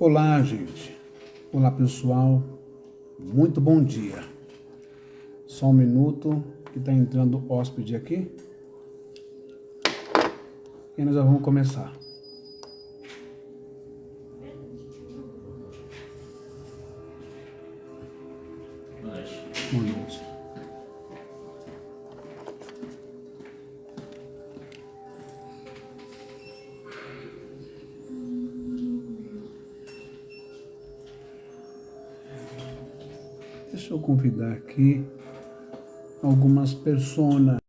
Olá, gente. Olá, pessoal. Muito bom dia. Só um minuto que está entrando hóspede aqui. E nós já vamos começar. Boa noite. Deixa eu convidar aqui algumas personas.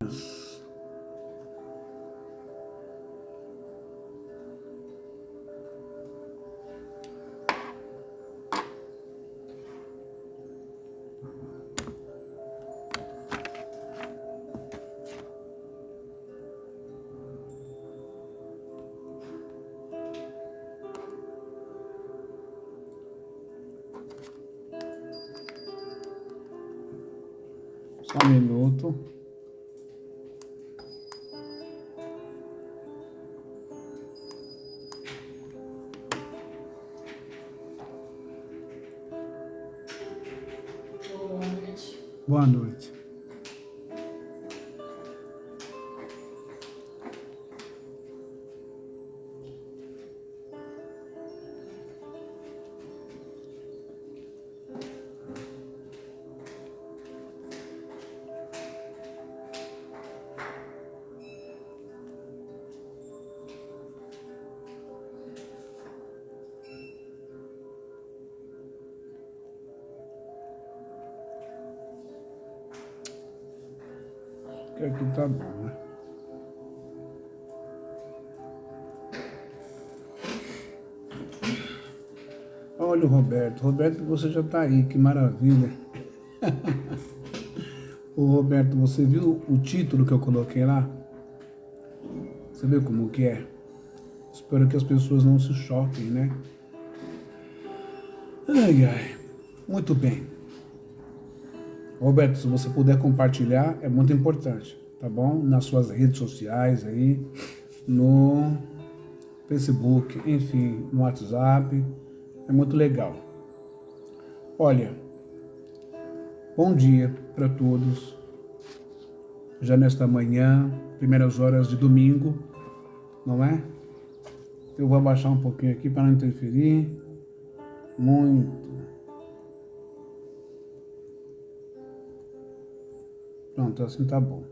Só um minuto. Boa noite. Boa noite. Que aqui tá bom, né? Olha o Roberto. Roberto, você já tá aí, que maravilha. Ô Roberto, você viu o título que eu coloquei lá? Você viu como que é? Espero que as pessoas não se choquem, né? Ai, ai. Muito bem. Roberto, se você puder compartilhar, é muito importante, tá bom? Nas suas redes sociais aí, no Facebook, enfim, no WhatsApp. É muito legal. Olha, bom dia para todos. Já nesta manhã, primeiras horas de domingo, não é? Eu vou abaixar um pouquinho aqui para não interferir. Muito. Pronto, assim tá bom.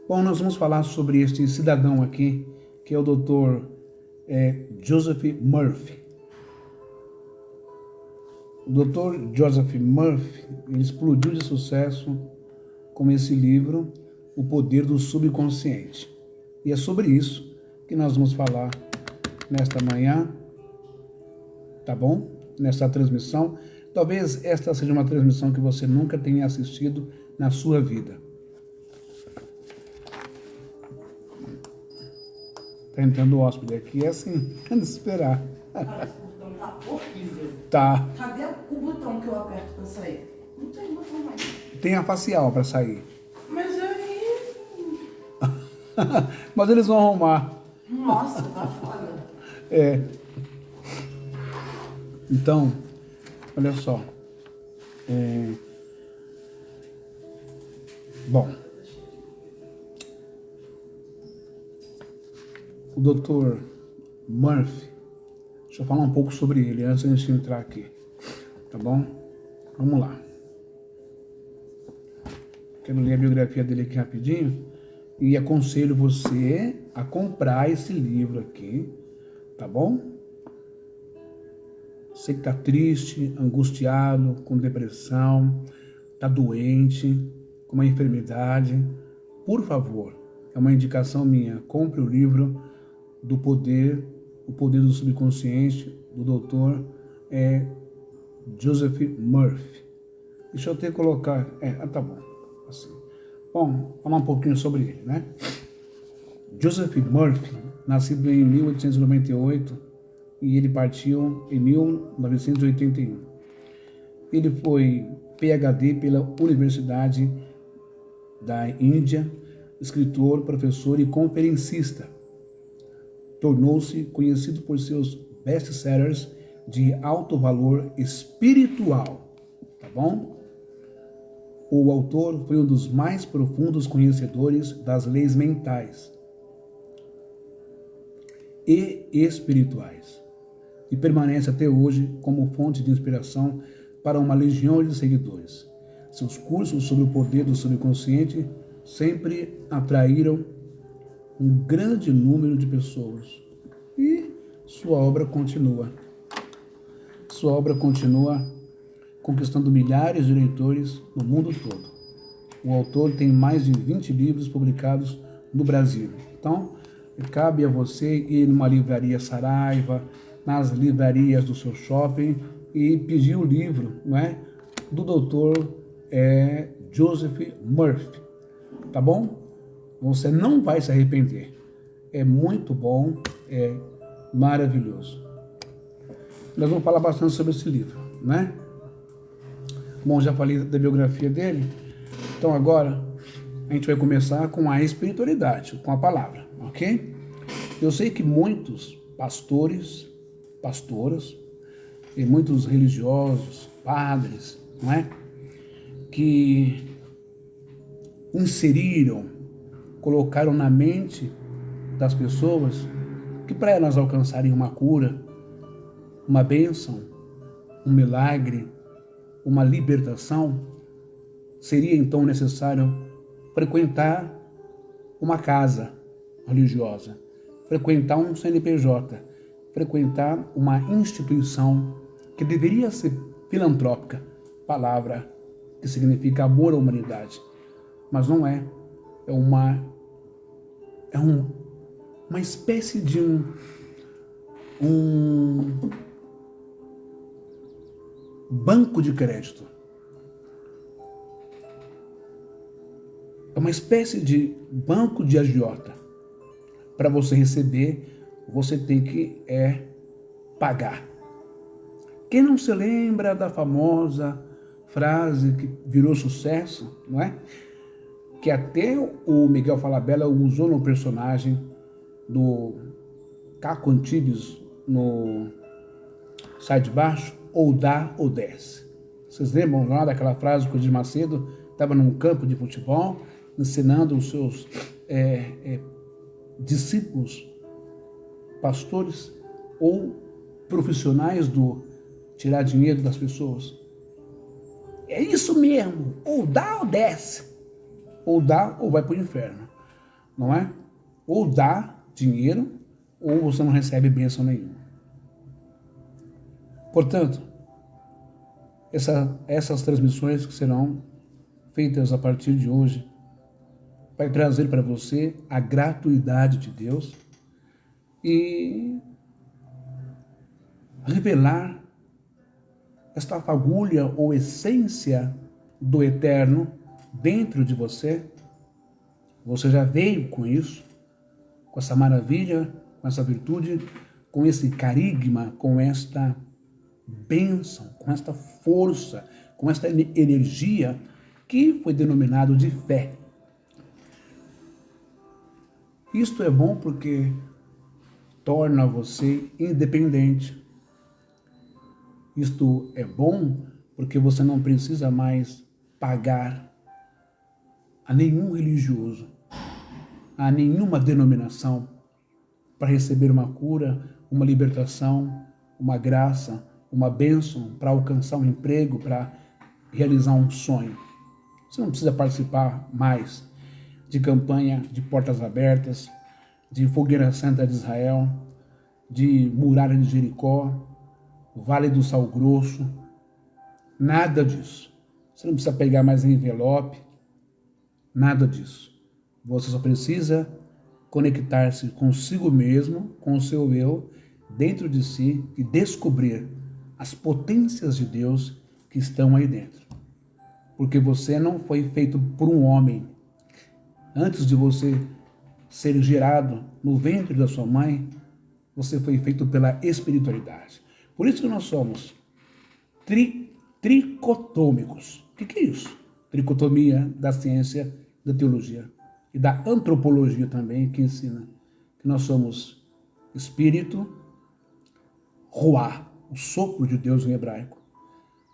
Bom, nós vamos falar sobre este cidadão aqui, que é o Dr. Joseph Murphy. O Dr. Joseph Murphy, ele explodiu de sucesso com esse livro, O Poder do Subconsciente. E é sobre isso que nós vamos falar nesta manhã, tá bom? Nesta transmissão. Talvez esta seja uma transmissão que você nunca tenha assistido na sua vida. Tá entrando o hóspede aqui, é assim, é de esperar. Esse botão tá horrível. Tá. Cadê o botão que eu aperto pra sair? Não tem botão mais. Tem a facial para sair. Mas aí... Mas eles vão arrumar. Nossa, tá foda. É. Então, olha só. Bom. O Dr. Murphy, deixa eu falar um pouco sobre ele antes de a gente entrar aqui, tá bom? Vamos lá. Quero ler a biografia dele aqui rapidinho e aconselho você a comprar esse livro aqui, tá bom? Você que tá triste, angustiado, com depressão, tá doente, com uma enfermidade, por favor, é uma indicação minha, compre o livro do poder, o poder do subconsciente, do Dr. Joseph Murphy. Deixa eu até colocar, tá bom, assim. Bom, falar um pouquinho sobre ele, né? Joseph Murphy, nascido em 1898 e ele partiu em 1981. Ele foi PhD pela Universidade da Índia, escritor, professor e conferencista. Tornou-se conhecido por seus best-sellers de alto valor espiritual, tá bom? O autor foi um dos mais profundos conhecedores das leis mentais e espirituais, e permanece até hoje como fonte de inspiração para uma legião de seguidores. Seus cursos sobre o poder do subconsciente sempre atraíram um grande número de pessoas. E sua obra continua. Sua obra continua conquistando milhares de leitores no mundo todo. O autor tem mais de 20 livros publicados no Brasil. Então, cabe a você ir numa livraria Saraiva, nas livrarias do seu shopping e pedir o livro, não é? Do doutor Joseph Murphy, tá bom? Você não vai se arrepender. É muito bom, é maravilhoso. Nós vamos falar bastante sobre esse livro, né? Bom, já falei da biografia dele. Então agora a gente vai começar com a espiritualidade, com a palavra, ok? Eu sei que muitos pastores, pastoras e muitos religiosos, padres, não é? Que colocaram na mente das pessoas que para elas alcançarem uma cura, uma bênção, um milagre, uma libertação, seria então necessário frequentar uma casa religiosa, frequentar um CNPJ, frequentar uma instituição que deveria ser filantrópica, palavra que significa amor à humanidade, mas não é. É uma espécie de um banco de crédito. É uma espécie de banco de agiota. Para você receber, você tem que pagar. Quem não se lembra da famosa frase que virou sucesso, não é? Que até o Miguel Falabella usou no personagem do Caco Antibes no Sai de Baixo, ou dá ou desce. Vocês lembram lá daquela frase que o Edir Macedo estava num campo de futebol ensinando os seus discípulos, pastores ou profissionais do tirar dinheiro das pessoas? É isso mesmo, ou dá ou desce. Ou dá ou vai para o inferno, não é? Ou dá dinheiro ou você não recebe bênção nenhuma. Portanto, essas transmissões que serão feitas a partir de hoje vai trazer para você a gratuidade de Deus e revelar esta fagulha ou essência do eterno dentro de você. Você já veio com isso, com essa maravilha, com essa virtude, com esse carigma, com esta bênção, com esta força, com esta energia que foi denominado de fé. Isto é bom porque torna você independente. Isto é bom porque você não precisa mais pagar a nenhum religioso, a nenhuma denominação para receber uma cura, uma libertação, uma graça, uma bênção, para alcançar um emprego, para realizar um sonho. Você não precisa participar mais de campanha de portas abertas, de fogueira santa de Israel, de muralha de Jericó, Vale do Sal Grosso, nada disso. Você não precisa pegar mais envelope, nada disso. Você só precisa conectar-se consigo mesmo, com o seu eu, dentro de si e descobrir as potências de Deus que estão aí dentro. Porque você não foi feito por um homem. Antes de você ser gerado no ventre da sua mãe, você foi feito pela espiritualidade. Por isso que nós somos tricotômicos. O que é isso? Tricotomia da ciência, da teologia e da antropologia também, que ensina que nós somos espírito, ruá, o sopro de Deus em hebraico.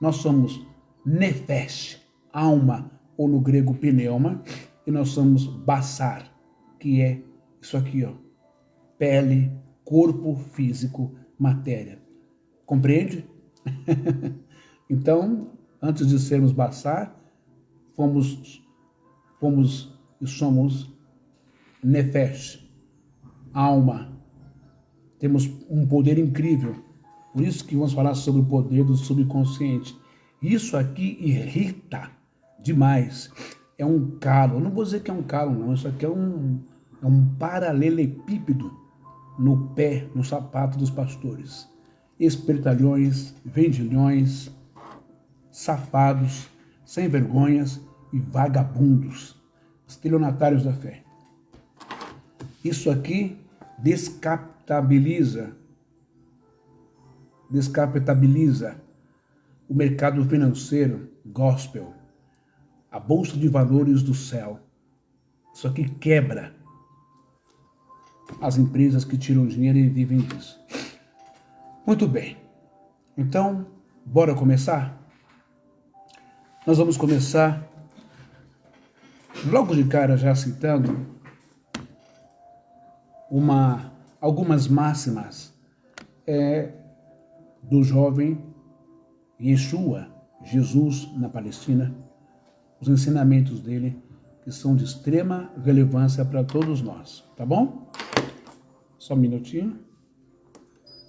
Nós somos nefesh, alma, ou no grego pneuma, e nós somos basar, que é isso aqui, ó, pele, corpo físico, matéria. Compreende? Então, antes de sermos basar, fomos e somos nefesh, alma. Temos um poder incrível. Por isso que vamos falar sobre o poder do subconsciente. Isso aqui irrita demais. É um calo. Eu não vou dizer que é um calo, não. Isso aqui é um paralelepípedo no pé, no sapato dos pastores. Espertalhões, vendilhões, safados, sem vergonhas e vagabundos, estelionatários da fé. Isso aqui descapitaliza o mercado financeiro, gospel, a bolsa de valores do céu. Isso aqui quebra as empresas que tiram dinheiro e vivem disso. Muito bem. Então, bora começar? Nós vamos começar logo de cara já citando algumas máximas do jovem Yeshua, Jesus na Palestina, os ensinamentos dele que são de extrema relevância para todos nós, tá bom? Só um minutinho.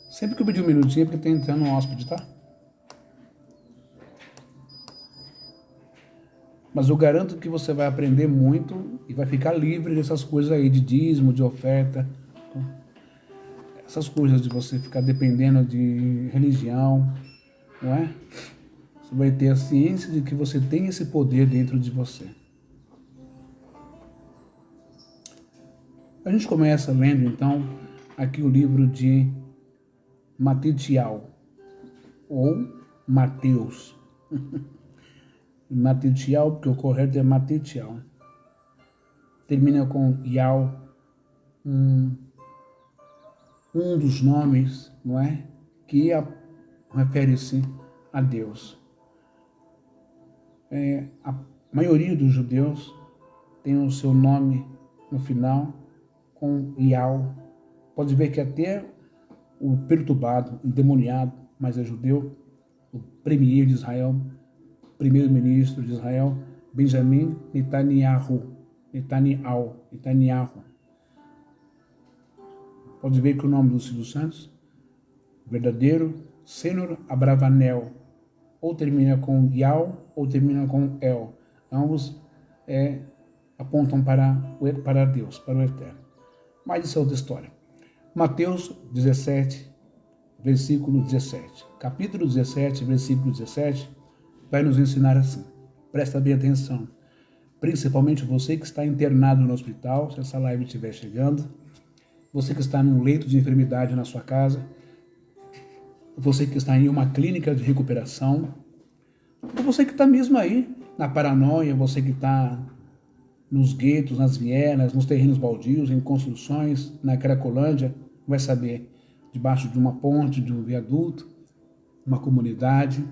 Sempre que eu pedir um minutinho é porque está entrando um hóspede, tá? Mas eu garanto que você vai aprender muito e vai ficar livre dessas coisas aí de dízimo, de oferta. Essas coisas de você ficar dependendo de religião, não é? Você vai ter a ciência de que você tem esse poder dentro de você. A gente começa lendo, então, aqui o livro de Matitial, ou Mateus. Matitial, porque o correto é Matitial. Termina com Yal, um dos nomes, não é? Que refere-se a Deus. A maioria dos judeus tem o seu nome no final com Yal. Pode ver que até o perturbado, endemoniado, mas é judeu, o premier de Israel, primeiro-ministro de Israel, Benjamin Netanyahu. Pode ver que o nome do Silvio Santos, verdadeiro, Senor Abravanel, ou termina com Yal, ou termina com El. Ambos apontam para Deus, para o Eterno. Mas isso é outra história. Mateus 17, versículo 17. Capítulo 17, versículo 17, vai nos ensinar assim. Presta bem atenção. Principalmente você que está internado no hospital, se essa live estiver chegando, você que está num leito de enfermidade na sua casa, você que está em uma clínica de recuperação, ou você que está mesmo aí na paranoia, você que está nos guetos, nas vielas, nos terrenos baldios, em construções, na Cracolândia, vai saber, debaixo de uma ponte, de um viaduto, uma comunidade.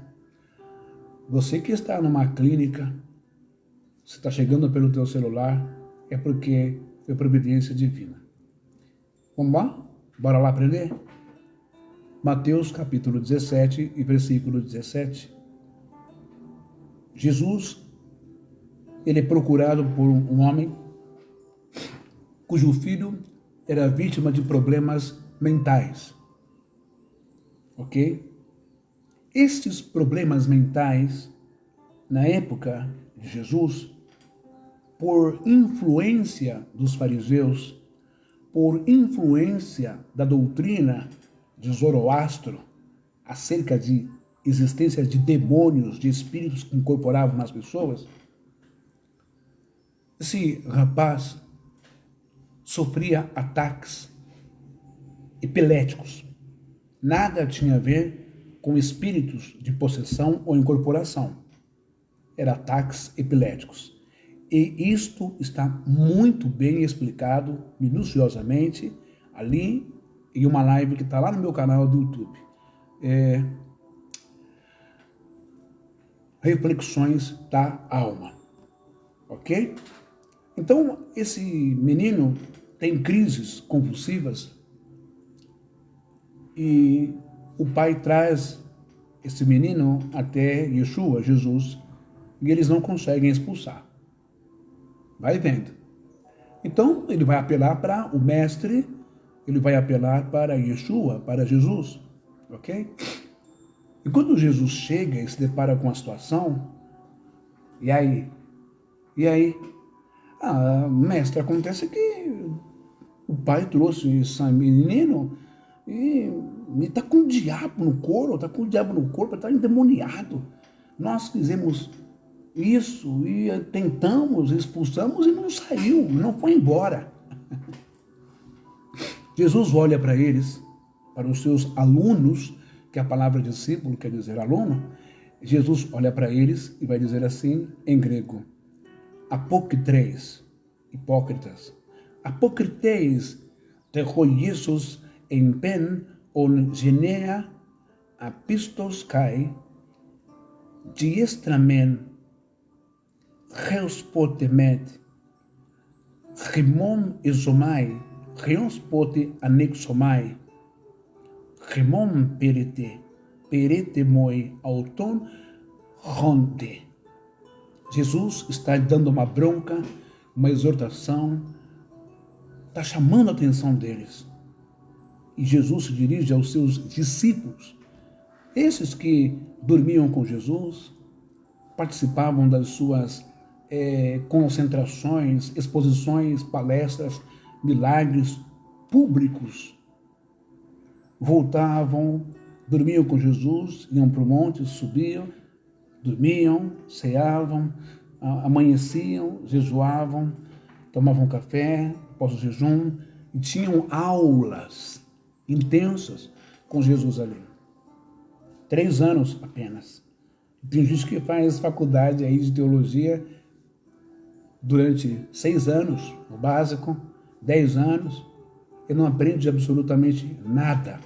Você que está numa clínica, se está chegando pelo teu celular, é porque foi providência divina. Vamos lá? Bora lá aprender? Mateus capítulo 17 e versículo 17. Jesus, ele é procurado por um homem cujo filho era vítima de problemas mentais. Ok? Estes problemas mentais, na época de Jesus, por influência dos fariseus, por influência da doutrina de Zoroastro acerca de existência de demônios, de espíritos que incorporavam nas pessoas, esse rapaz sofria ataques epiléticos. Nada tinha a ver com espíritos de possessão ou incorporação. Eram ataques epiléticos. E isto está muito bem explicado, minuciosamente, ali em uma live que está lá no meu canal do YouTube. reflexões da alma, ok? Então, esse menino tem crises convulsivas e o pai traz esse menino até Yeshua, Jesus, e eles não conseguem expulsar. Vai vendo. Então, ele vai apelar para o mestre, ele vai apelar para Yeshua, para Jesus, ok? E quando Jesus chega e se depara com a situação, e aí? E aí? Ah, mestre, acontece que o pai trouxe esse menino e está com o diabo no corpo, está endemoniado. Nós fizemos isso e tentamos, expulsamos e não saiu, não foi embora. Jesus olha para eles, para os seus alunos, que a palavra discípulo quer dizer aluno. Jesus olha para eles e vai dizer assim em grego: apokrites, hipócritas, apokrites techoisos em pen on genea apistos kai diestramen geospotemet gemom isomai geospote anexomai gemom perete moi auton ronde. Jesus está dando uma bronca, uma exortação, está chamando a atenção deles. E Jesus se dirige aos seus discípulos, esses que dormiam com Jesus, participavam das suas concentrações, exposições, palestras, milagres públicos. Voltavam, dormiam com Jesus, iam para o monte, subiam, dormiam, ceavam, amanheciam, jejuavam, tomavam café após o jejum e tinham aulas intensas com Jesus ali. 3 anos apenas. Tem gente que faz faculdade aí de teologia durante 6 anos, no básico, 10 anos, e não aprende absolutamente nada.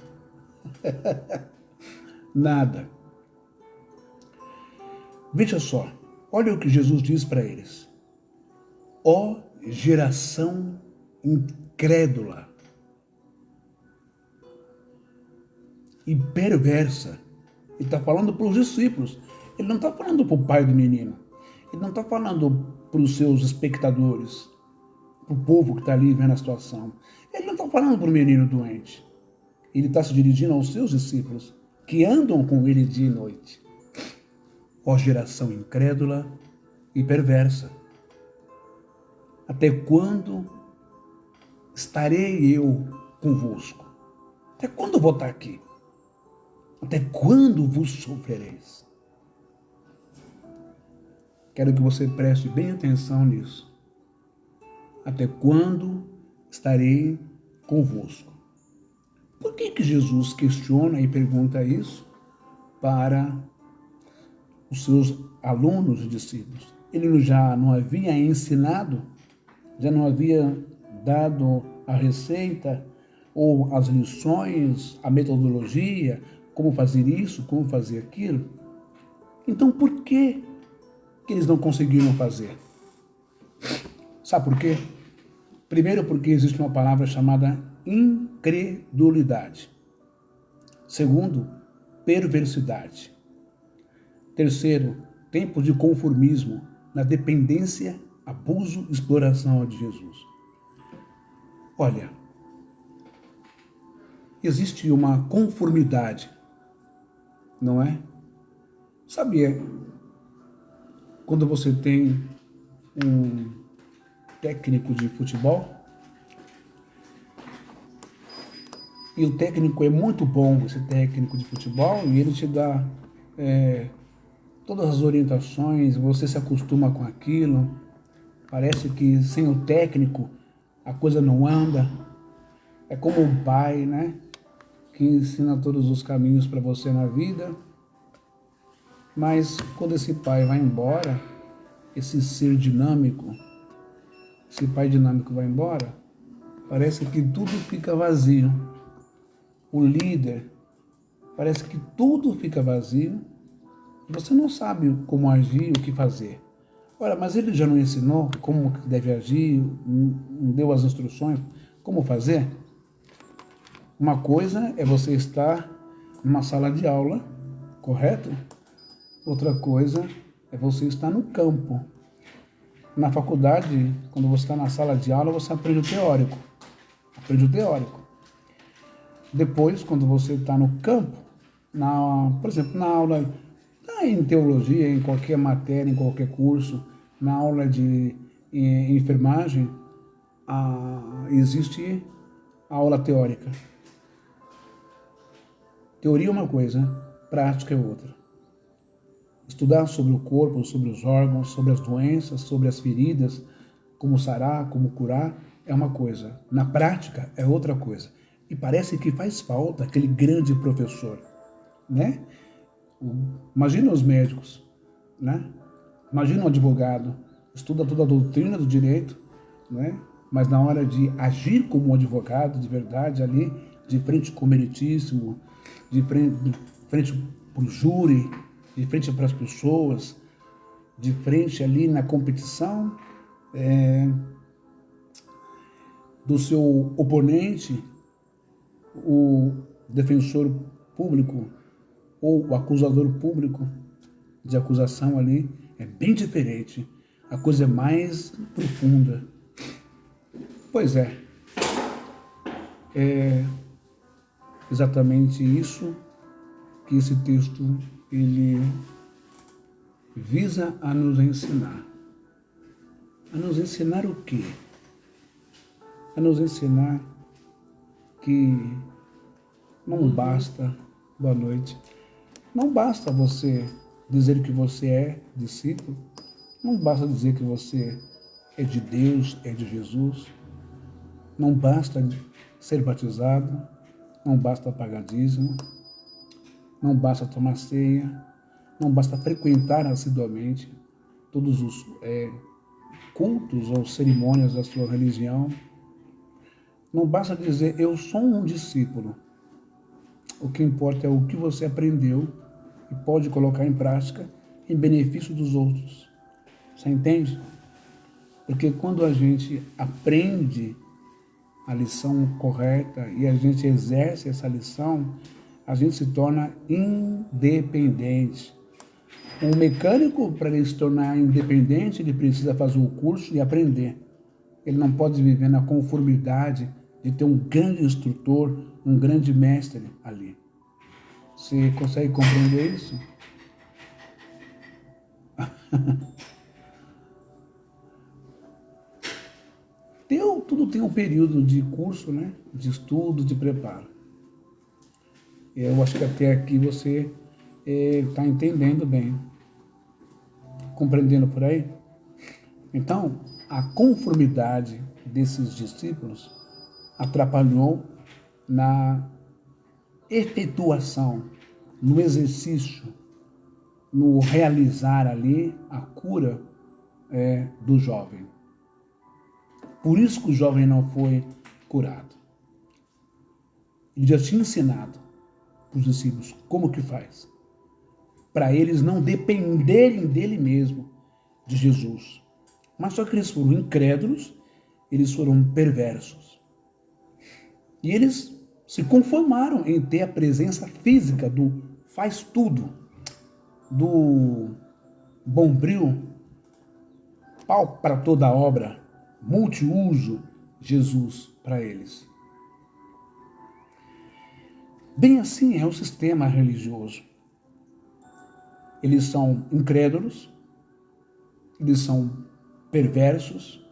Nada. Veja só, olha o que Jesus diz para eles. Ó geração incrédula e perversa. Ele está falando para os discípulos. Ele não está falando para o pai do menino. Ele não está falando para os seus espectadores, para o povo que está ali vendo a situação. Ele não está falando para o menino doente. Ele está se dirigindo aos seus discípulos, que andam com ele dia e noite. Ó geração incrédula e perversa, até quando estarei eu convosco? Até quando vou estar aqui? Até quando vos sofrereis? Quero que você preste bem atenção nisso. Até quando estarei convosco? Por que Jesus questiona e pergunta isso para os seus alunos e discípulos? Ele já não havia ensinado, já não havia dado a receita ou as lições, a metodologia, como fazer isso, como fazer aquilo? Então por que eles não conseguiram fazer? Sabe por quê? Primeiro, porque existe uma palavra chamada incredulidade. Segundo, perversidade. Terceiro, tempo de conformismo na dependência, abuso e exploração de Jesus. Olha, existe uma conformidade, não é? Sabia, quando você tem um técnico de futebol, e o técnico é muito bom, esse técnico de futebol, e ele te dá todas as orientações, você se acostuma com aquilo, parece que sem o técnico a coisa não anda. É como um pai, né, que ensina todos os caminhos para você na vida, mas quando esse pai vai embora, esse ser dinâmico, esse pai dinâmico vai embora, parece que tudo fica vazio. O líder parece que tudo fica vazio, você não sabe como agir, o que fazer. Ora, mas ele já não ensinou como deve agir, não deu as instruções, como fazer? Uma coisa é você estar numa sala de aula, correto? Outra coisa é você estar no campo. Na faculdade, quando você está na sala de aula, você aprende o teórico. Aprende o teórico. Depois, quando você está no campo, por exemplo, na aula em teologia, em qualquer matéria, em qualquer curso, na aula de enfermagem, existe a aula teórica. Teoria é uma coisa, prática é outra. Estudar sobre o corpo, sobre os órgãos, sobre as doenças, sobre as feridas, como sarar, como curar, é uma coisa. Na prática é outra coisa. E parece que faz falta aquele grande professor, né? Imagina os médicos, né? Imagina um advogado, estuda toda a doutrina do direito, né? Mas na hora de agir como um advogado de verdade ali, de frente com o meritíssimo, de frente para o júri, de frente para as pessoas, de frente ali na competição do seu oponente, o defensor público ou o acusador público de acusação ali, é bem diferente. A coisa é mais profunda. Pois é exatamente isso que esse texto ele visa a nos ensinar. A nos ensinar o quê? A nos ensinar que não basta, boa noite, não basta você dizer que você é discípulo, não basta dizer que você é de Deus, é de Jesus, não basta ser batizado, não basta pagar dízimo, não basta tomar ceia, não basta frequentar assiduamente todos os cultos ou cerimônias da sua religião, não basta dizer eu sou um discípulo. O que importa é o que você aprendeu e pode colocar em prática em benefício dos outros. Você entende? Porque quando a gente aprende a lição correta e a gente exerce essa lição, a gente se torna independente. Um mecânico, para ele se tornar independente, ele precisa fazer o curso e aprender. Ele não pode viver na conformidade de ter um grande instrutor, um grande mestre ali. Você consegue compreender isso? Tudo tem um período de curso, né? De estudo, de preparo. Eu acho que até aqui você está entendendo bem, compreendendo por aí. Então, a conformidade desses discípulos atrapalhou na efetuação, no exercício, no realizar ali a cura do jovem. Por isso que o jovem não foi curado. Ele já tinha ensinado para os discípulos como que faz, para eles não dependerem dele mesmo, de Jesus. Mas só que eles foram incrédulos, eles foram perversos. E eles se conformaram em ter a presença física do faz tudo, do bombril, pau para toda a obra, multiuso Jesus para eles. Bem assim é o sistema religioso. Eles são incrédulos, eles são perversos,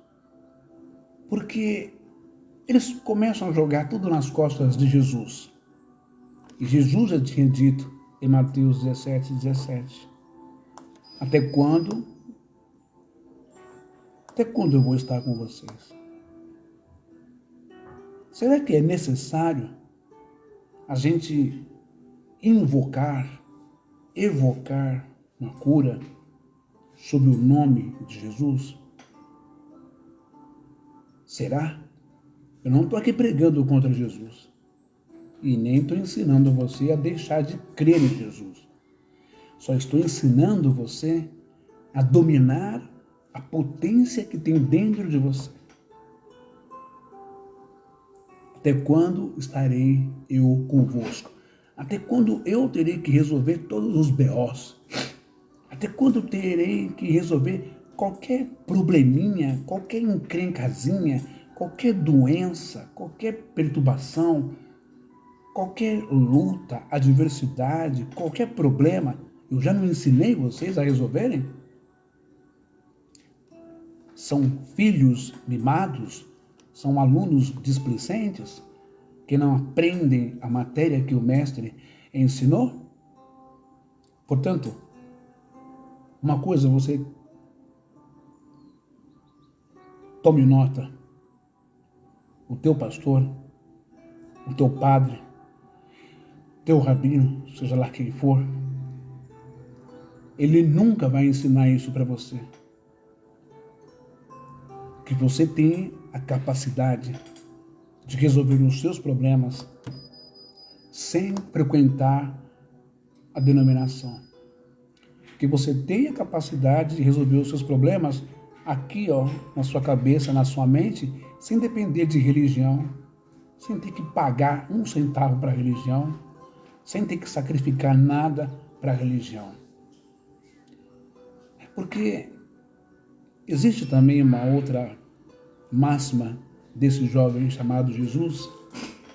porque eles começam a jogar tudo nas costas de Jesus. E Jesus já tinha dito em Mateus 17:17, até quando eu vou estar com vocês? Será que é necessário a gente evocar uma cura sob o nome de Jesus? Será? Eu não estou aqui pregando contra Jesus. E nem estou ensinando você a deixar de crer em Jesus. Só estou ensinando você a dominar a potência que tem dentro de você. Até quando estarei eu convosco? Até quando eu terei que resolver todos os BOs? Até quando terei que resolver qualquer probleminha, qualquer encrencazinha, qualquer doença, qualquer perturbação, qualquer luta, adversidade, qualquer problema? Eu já não ensinei vocês a resolverem? São filhos mimados? São alunos displicentes que não aprendem a matéria que o mestre ensinou? Portanto, uma coisa você tome nota: o teu pastor, o teu padre, teu rabino, seja lá quem for, ele nunca vai ensinar isso para você. Que você tem a capacidade de resolver os seus problemas sem frequentar a denominação. Que você tenha a capacidade de resolver os seus problemas aqui, na sua cabeça, na sua mente, sem depender de religião, sem ter que pagar um centavo para a religião, sem ter que sacrificar nada para a religião. Porque existe também uma outra máxima desse jovem chamado Jesus,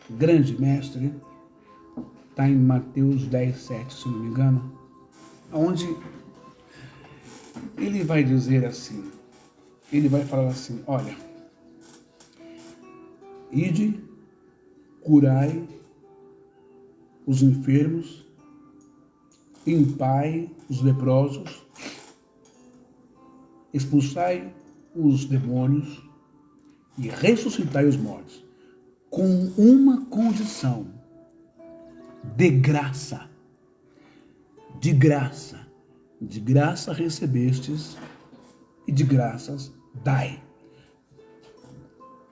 grande mestre, está em Mateus 10:7, se não me engano, onde ele vai dizer assim, ele vai falar assim: olha, ide, curai os enfermos, limpai os leprosos, expulsai os demônios e ressuscitai os mortos, com uma condição: de graça. De graça. De graça recebestes e de graças dai.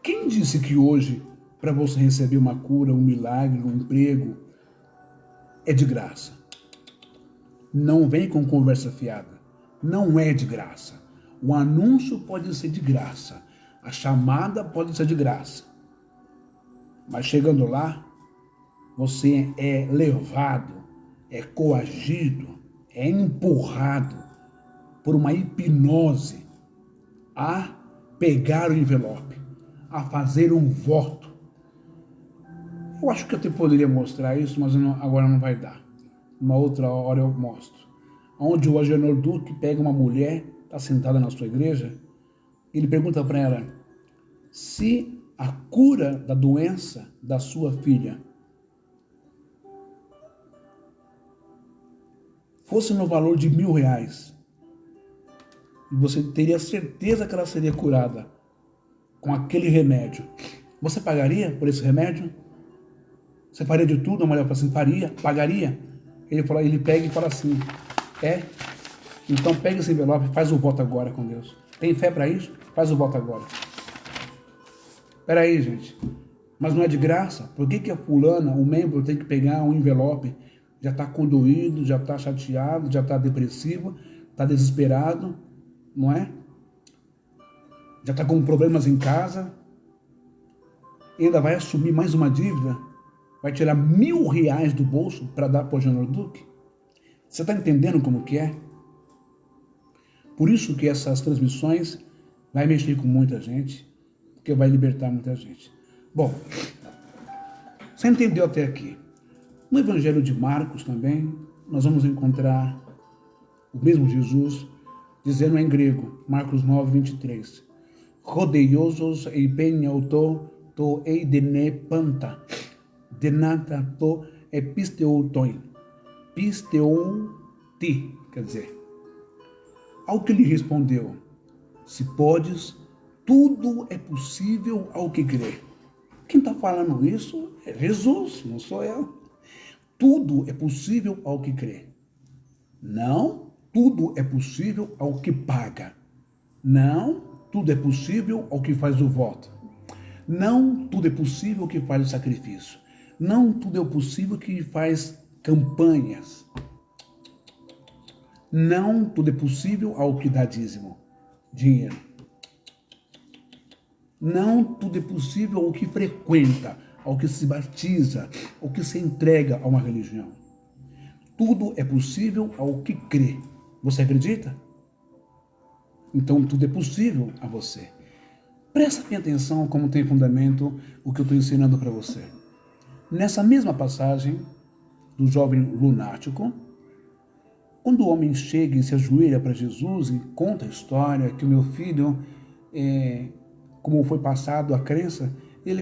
Quem disse que hoje, para você receber uma cura, um milagre, um emprego, é de graça? Não vem com conversa fiada. Não é de graça. O anúncio pode ser de graça. A chamada pode ser de graça. Mas chegando lá, você é levado, é coagido, é empurrado por uma hipnose a pegar o envelope, a fazer um voto. Eu acho que eu até poderia mostrar isso, mas agora não vai dar. Uma outra hora eu mostro. Onde o Agenor Duque pega uma mulher, está sentada na sua igreja, ele pergunta para ela se a cura da doença da sua filha fosse no valor de R$1.000, e você teria certeza que ela seria curada com aquele remédio, você pagaria por esse remédio? Você faria de tudo? A mulher fala assim: faria, pagaria. Ele pega e fala assim: então pega esse envelope e faz o voto agora com Deus. Tem fé para isso? Faz o voto agora. Espera aí, gente. Mas não é de graça? Por que a fulana, o membro, tem que pegar um envelope? Já está condoído, já está chateado, já está depressivo, está desesperado, não é? Já está com problemas em casa, e ainda vai assumir mais uma dívida, vai tirar R$1.000 do bolso para dar para o Agenor Duque? Você está entendendo como que é? Por isso que essas transmissões vai mexer com muita gente, porque vai libertar muita gente. Bom, você entendeu até aqui? No Evangelho de Marcos também, nós vamos encontrar o mesmo Jesus dizendo em grego, Marcos 9:23, rodeiosos eipenauto to eidene panta, denata to episteutoin, pisteon ti, quer dizer, ao que lhe respondeu: se podes, tudo é possível ao que crê. Quem está falando isso é Jesus, não sou eu. Tudo é possível ao que crê. Não, tudo é possível ao que paga. Não, tudo é possível ao que faz o voto. Não, tudo é possível ao que faz o sacrifício. Não tudo é o possível que faz campanhas. Não tudo é possível ao que dá dízimo, dinheiro. Não tudo é possível ao que frequenta, ao que se batiza, ao que se entrega a uma religião. Tudo é possível ao que crê. Você acredita? Então tudo é possível a você. Presta bem atenção como tem fundamento o que eu estou ensinando para você. Nessa mesma passagem do jovem lunático, quando o homem chega e se ajoelha para Jesus e conta a história que o meu filho, como foi passado a crença,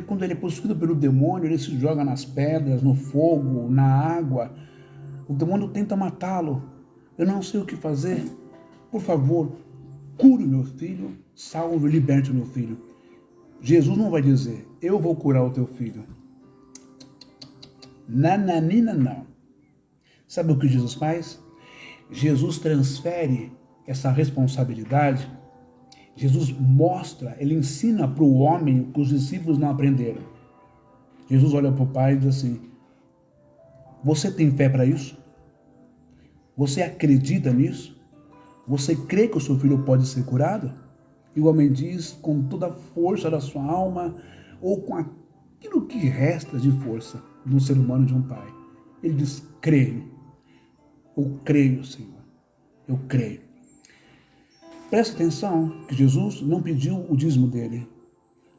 quando ele é possuído pelo demônio, ele se joga nas pedras, no fogo, na água. O demônio tenta matá-lo. Eu não sei o que fazer. Por favor, cure o meu filho, salve e liberte o meu filho. Jesus não vai dizer, eu vou curar o teu filho. Nananina, não. Sabe o que Jesus faz? Jesus transfere essa responsabilidade. Jesus mostra, ele ensina para o homem o que os discípulos não aprenderam. Jesus olha para o pai e diz assim, você tem fé para isso? Você acredita nisso? Você crê que o seu filho pode ser curado? E o homem diz com toda a força da sua alma, ou com aquilo que resta de força de um ser humano, de um pai. Ele diz, creio. Eu creio, Senhor. Eu creio. Presta atenção que Jesus não pediu o dízimo dele.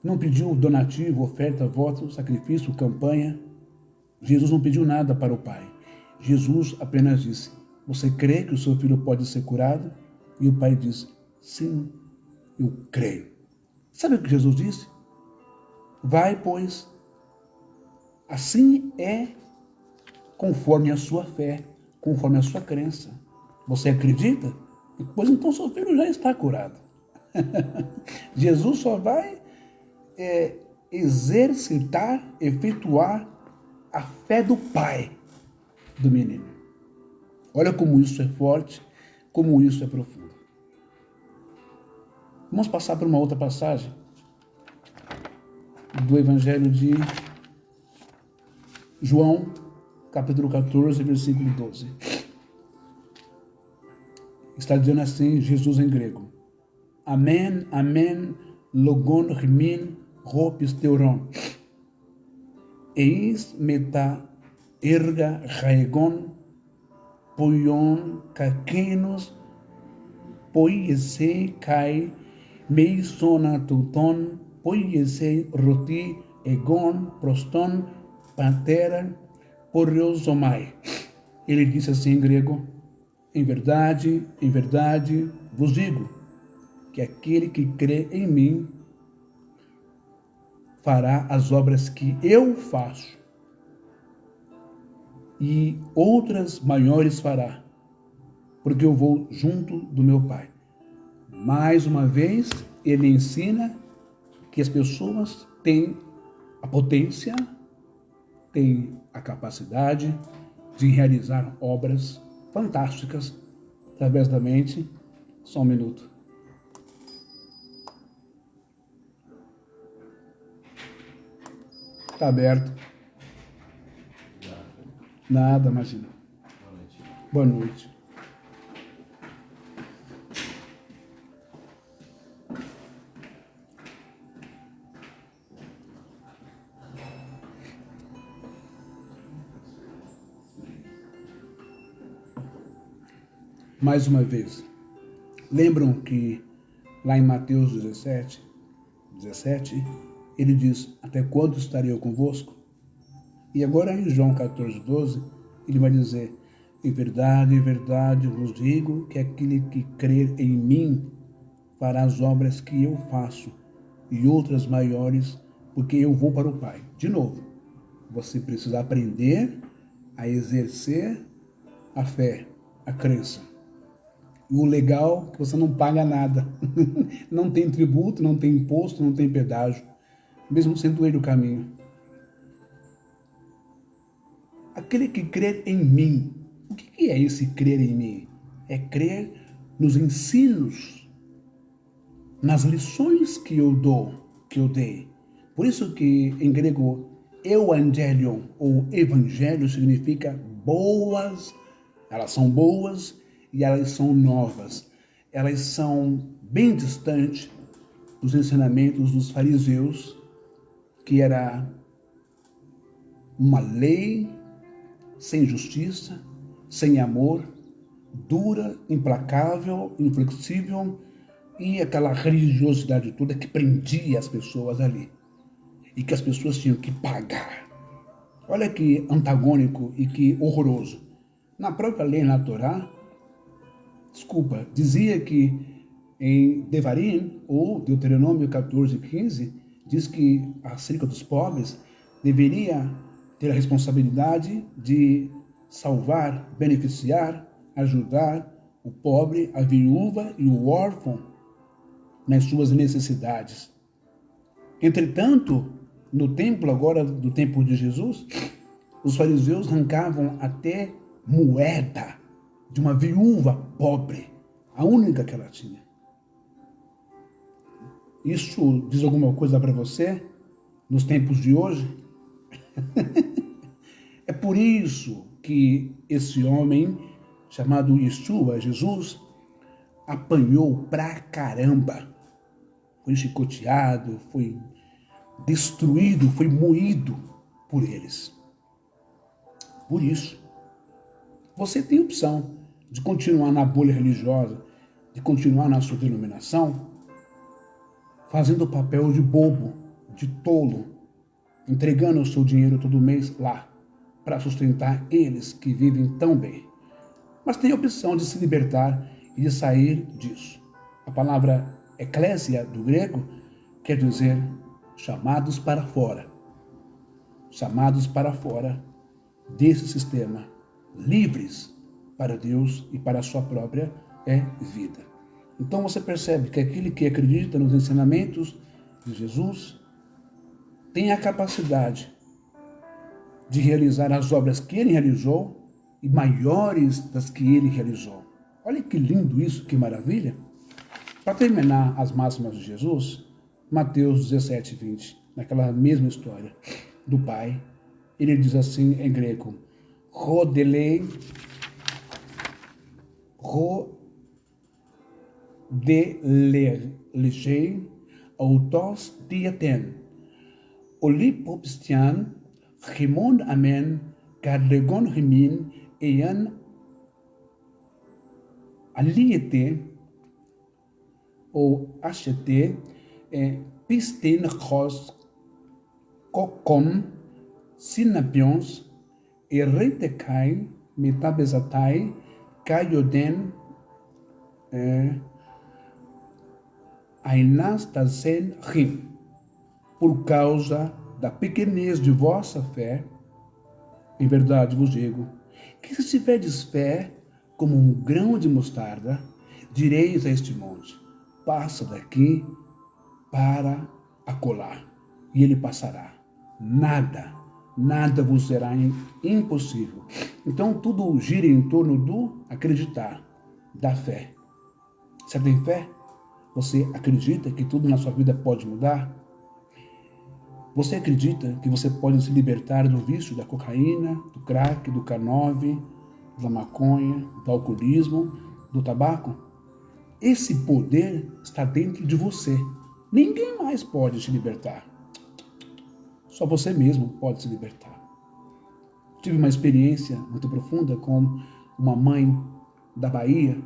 Não pediu donativo, oferta, voto, sacrifício, campanha. Jesus não pediu nada para o pai. Jesus apenas disse, você crê que o seu filho pode ser curado? E o pai disse, sim, eu creio. Sabe o que Jesus disse? Vai, pois, assim é conforme a sua fé, conforme a sua crença. Você acredita? Pois então seu filho já está curado. Jesus só vai exercitar, efetuar a fé do pai do menino. Olha como isso é forte, como isso é profundo. Vamos passar por uma outra passagem do Evangelho de João, capítulo 14, versículo 12. Está dizendo assim, Jesus em grego. Amen, amen, logon rimin, ropisteuron. Eis meta erga raegon, poion kakenos, poiese kai meisonatuton, poiese roti egon proston patera porosomai. Ele disse assim em grego, em verdade vos digo, que aquele que crê em mim fará as obras que eu faço, e outras maiores fará, porque eu vou junto do meu Pai. Mais uma vez, ele ensina que as pessoas têm a potência, têm a capacidade de realizar obras fantásticas através da mente. Só um minuto. Está aberto. Nada, imagina. Boa noite. Mais uma vez, lembram que lá em Mateus 17, ele diz, até quando estarei eu convosco? E agora em João 14, 12, ele vai dizer, em verdade vos digo que aquele que crer em mim fará as obras que eu faço e outras maiores, porque eu vou para o Pai. De novo, você precisa aprender a exercer a fé, a crença. E o legal é que você não paga nada. Não tem tributo, não tem imposto, não tem pedágio. Mesmo sendo ele o caminho. Aquele que crer em mim. O que é esse crer em mim? É crer nos ensinos, nas lições que eu dei. Por isso que em grego, Evangelion, ou evangelho, significa boas, elas são boas e elas são novas. Elas são bem distantes dos ensinamentos dos fariseus, que era uma lei sem justiça, sem amor, dura, implacável, inflexível, e aquela religiosidade toda que prendia as pessoas ali e que as pessoas tinham que pagar. Olha que antagônico e que horroroso. Na própria lei, na Torá, dizia que em Devarim, ou Deuteronômio 14:15, diz que acerca dos pobres deveria ter a responsabilidade de salvar, beneficiar, ajudar o pobre, a viúva e o órfão nas suas necessidades. Entretanto, no templo agora, do tempo de Jesus, os fariseus arrancavam até moeda de uma viúva pobre, a única que ela tinha. Isso diz alguma coisa para você nos tempos de hoje? É por isso que esse homem, chamado Yeshua, Jesus, apanhou pra caramba. Foi chicoteado, foi destruído, foi moído por eles. Por isso, você tem opção de continuar na bolha religiosa, de continuar na sua denominação, fazendo o papel de bobo, de tolo, entregando o seu dinheiro todo mês lá, para sustentar eles que vivem tão bem. Mas tem a opção de se libertar e de sair disso. A palavra eclésia, do grego, quer dizer chamados para fora. Chamados para fora desse sistema, livres para Deus e para a sua própria vida. Então você percebe que aquele que acredita nos ensinamentos de Jesus tem a capacidade de realizar as obras que ele realizou e maiores das que ele realizou. Olha que lindo isso, que maravilha. Para terminar as máximas de Jesus, Mateus 17:20, naquela mesma história do Pai, ele diz assim em grego: Rodelei autos diaten, olipopstian, Rimon amen, Carlegon rimin, ean aliete, ou achete, pistin ros, kokom, sinapions, eretekai, metabesatai, kaioden, ainastasen rim. Por causa da pequenez de vossa fé, em verdade vos digo, que se tiverdes fé como um grão de mostarda, direis a este monte: passa daqui para acolá, e ele passará. Nada vos será impossível. Então tudo gira em torno do acreditar, da fé. Você tem fé? Você acredita que tudo na sua vida pode mudar? Você acredita que você pode se libertar do vício da cocaína, do crack, do K9, da maconha, do alcoolismo, do tabaco? Esse poder está dentro de você. Ninguém mais pode te libertar. Só você mesmo pode se libertar. Tive uma experiência muito profunda com uma mãe da Bahia,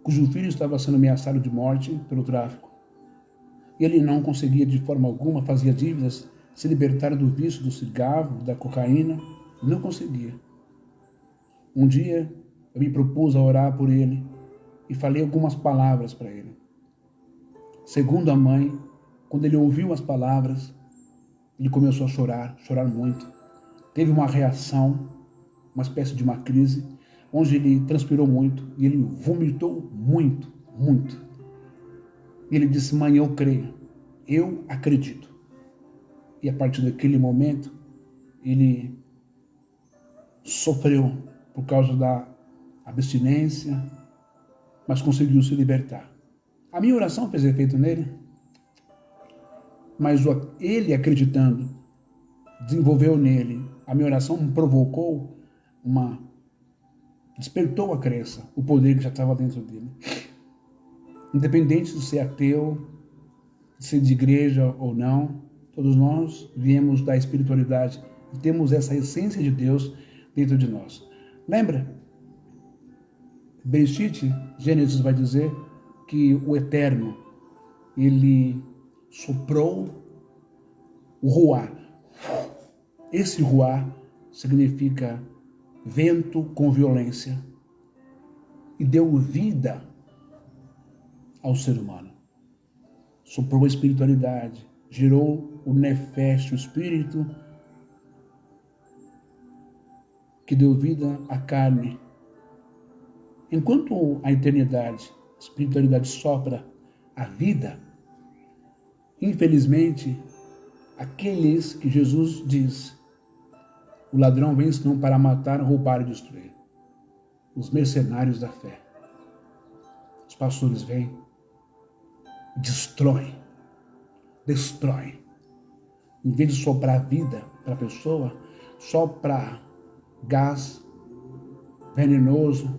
cujo filho estava sendo ameaçado de morte pelo tráfico. E ele não conseguia de forma alguma, fazia dívidas, se libertar do vício do cigarro, da cocaína, não conseguia. Um dia eu me propus a orar por ele e falei algumas palavras para ele. Segundo a mãe, quando ele ouviu as palavras, ele começou a chorar muito. Teve uma reação, uma espécie de uma crise, onde ele transpirou muito e ele vomitou muito. E ele disse: mãe, eu creio, eu acredito. E a partir daquele momento, ele sofreu por causa da abstinência, mas conseguiu se libertar. A minha oração fez efeito nele, mas ele acreditando desenvolveu nele, a minha oração me provocou despertou a crença, o poder que já estava dentro dele. Independente de ser ateu, de ser de igreja ou não, todos nós viemos da espiritualidade e temos essa essência de Deus dentro de nós. Lembra? Bereshit, Gênesis vai dizer que o Eterno, ele soprou o ruá. Esse ruá significa vento com violência e deu vida ao ser humano. Soprou a espiritualidade, gerou o nefesh, o espírito que deu vida à carne. Enquanto a eternidade, a espiritualidade sopra a vida, infelizmente, aqueles que Jesus diz, o ladrão vem senão para matar, roubar e destruir. Os mercenários da fé. Os pastores vêm, destroem. Em vez de soprar vida para a pessoa, sopra gás venenoso,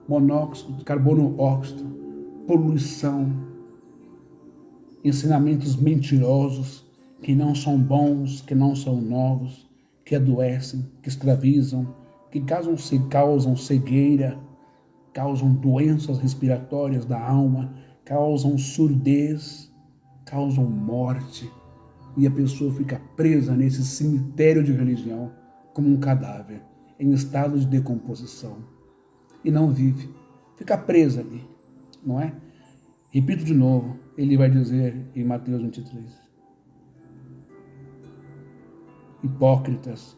monóxido de carbono óxido, poluição, ensinamentos mentirosos que não são bons, que não são novos, que adoecem, que escravizam, que causam cegueira, causam doenças respiratórias da alma, causam surdez, causam morte. E a pessoa fica presa nesse cemitério de religião como um cadáver, em estado de decomposição. E não vive. Fica presa ali, não é? Repito de novo, ele vai dizer em Mateus 23. Hipócritas,